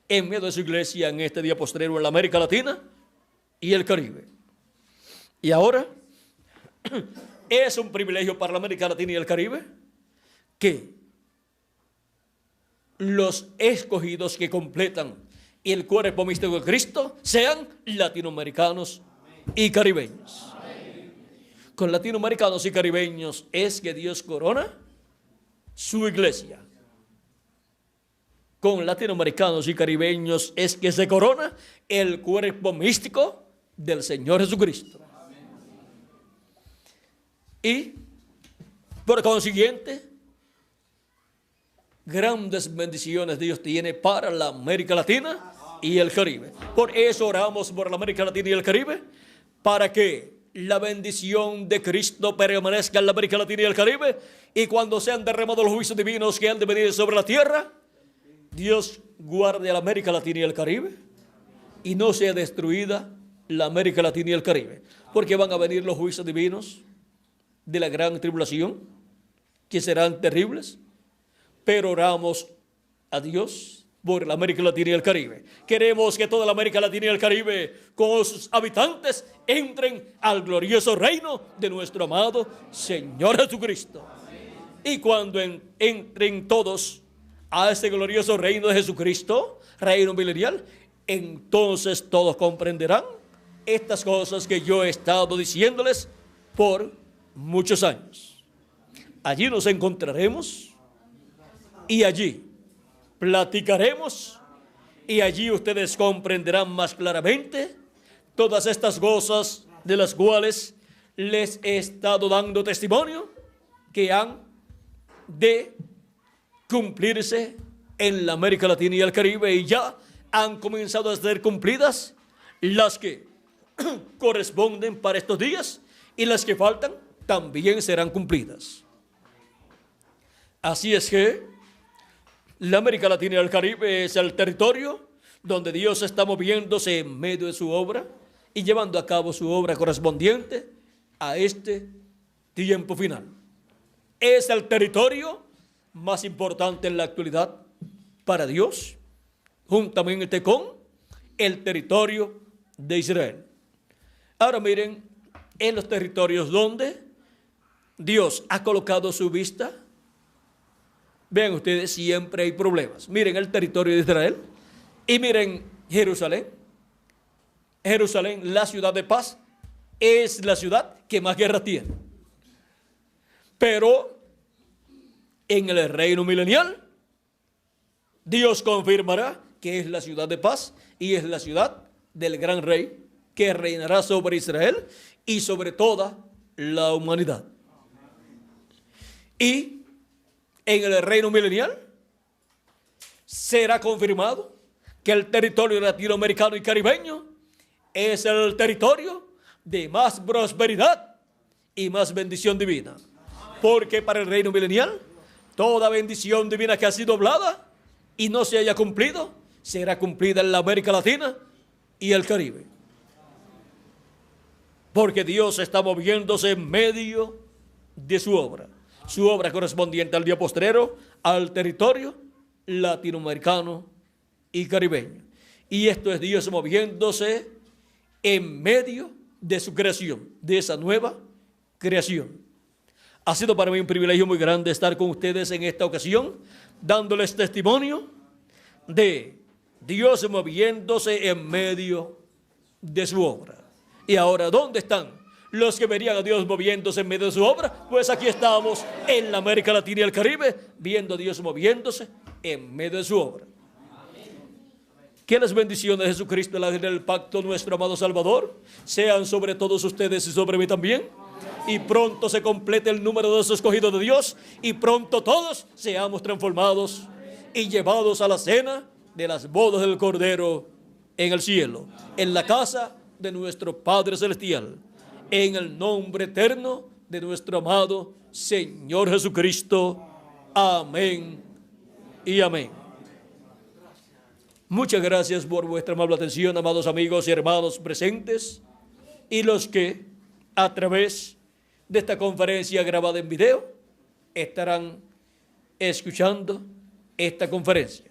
en medio de su iglesia en este día postrero en la América Latina y el Caribe. Y ahora es un privilegio para la América Latina y el Caribe que los escogidos que completan el cuerpo místico de Cristo sean latinoamericanos y caribeños. Con latinoamericanos y caribeños es que Dios corona su iglesia. Con latinoamericanos y caribeños es que se corona el cuerpo místico del Señor Jesucristo. Y por consiguiente, grandes bendiciones Dios tiene para la América Latina y el Caribe. Por eso oramos por la América Latina y el Caribe, para que la bendición de Cristo permanezca en la América Latina y el Caribe, y cuando sean derramados los juicios divinos que han de venir sobre la tierra, Dios guarde a la América Latina y el Caribe y no sea destruida la América Latina y el Caribe, porque van a venir los juicios divinos de la gran tribulación, que serán terribles. Pero oramos a Dios por la América Latina y el Caribe. Queremos que toda la América Latina y el Caribe, con sus habitantes, entren al glorioso reino de nuestro amado Señor Jesucristo. Y cuando entren todos a ese glorioso reino de Jesucristo, reino milenial, entonces todos comprenderán estas cosas que yo he estado diciéndoles por muchos años. Allí nos encontraremos y allí platicaremos y allí ustedes comprenderán más claramente todas estas cosas de las cuales les he estado dando testimonio, que han de cumplirse en la América Latina y el Caribe, y ya han comenzado a ser cumplidas las que corresponden para estos días, y las que faltan también serán cumplidas. Así es que la América Latina y el Caribe es el territorio donde Dios está moviéndose en medio de su obra y llevando a cabo su obra correspondiente a este tiempo final. Es el territorio más importante en la actualidad para Dios, juntamente con el territorio de Israel. Ahora miren, en los territorios donde Dios ha colocado su vista, vean ustedes, siempre hay problemas. Miren el territorio de Israel y miren Jerusalén. Jerusalén, la ciudad de paz, es la ciudad que más guerra tiene. Pero en el reino milenial, Dios confirmará que es la ciudad de paz y es la ciudad del gran rey que reinará sobre Israel y sobre toda la humanidad. Y en el reino milenial será confirmado que el territorio latinoamericano y caribeño es el territorio de más prosperidad y más bendición divina. Porque para el reino milenial, toda bendición divina que ha sido hablada y no se haya cumplido, será cumplida en la América Latina y el Caribe. Porque Dios está moviéndose en medio de su obra correspondiente al día postrero, al territorio latinoamericano y caribeño. Y esto es Dios moviéndose en medio de su creación, de esa nueva creación. Ha sido para mí un privilegio muy grande estar con ustedes en esta ocasión, dándoles testimonio de Dios moviéndose en medio de su obra. Y ahora, ¿dónde están los que verían a Dios moviéndose en medio de su obra? Pues aquí estamos en la América Latina y el Caribe, viendo a Dios moviéndose en medio de su obra. Que las bendiciones de Jesucristo, el ángel del pacto, nuestro amado Salvador, sean sobre todos ustedes y sobre mí también. Y pronto se complete el número de los escogidos de Dios, y pronto todos seamos transformados y llevados a la cena de las bodas del Cordero en el cielo, en la casa de nuestro Padre Celestial, en el nombre eterno de nuestro amado Señor Jesucristo. Amén y amén. Muchas gracias por vuestra amable atención, amados amigos y hermanos presentes, y los que a través de esta conferencia grabada en video, estarán escuchando esta conferencia.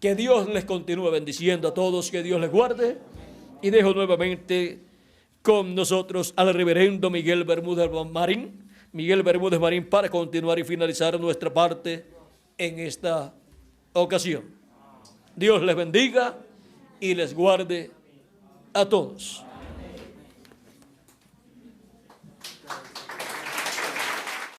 Que Dios les continúe bendiciendo a todos, que Dios les guarde. Y dejo nuevamente con nosotros al reverendo Miguel Bermúdez Marín para continuar y finalizar nuestra parte en esta ocasión. Dios les bendiga y les guarde a todos.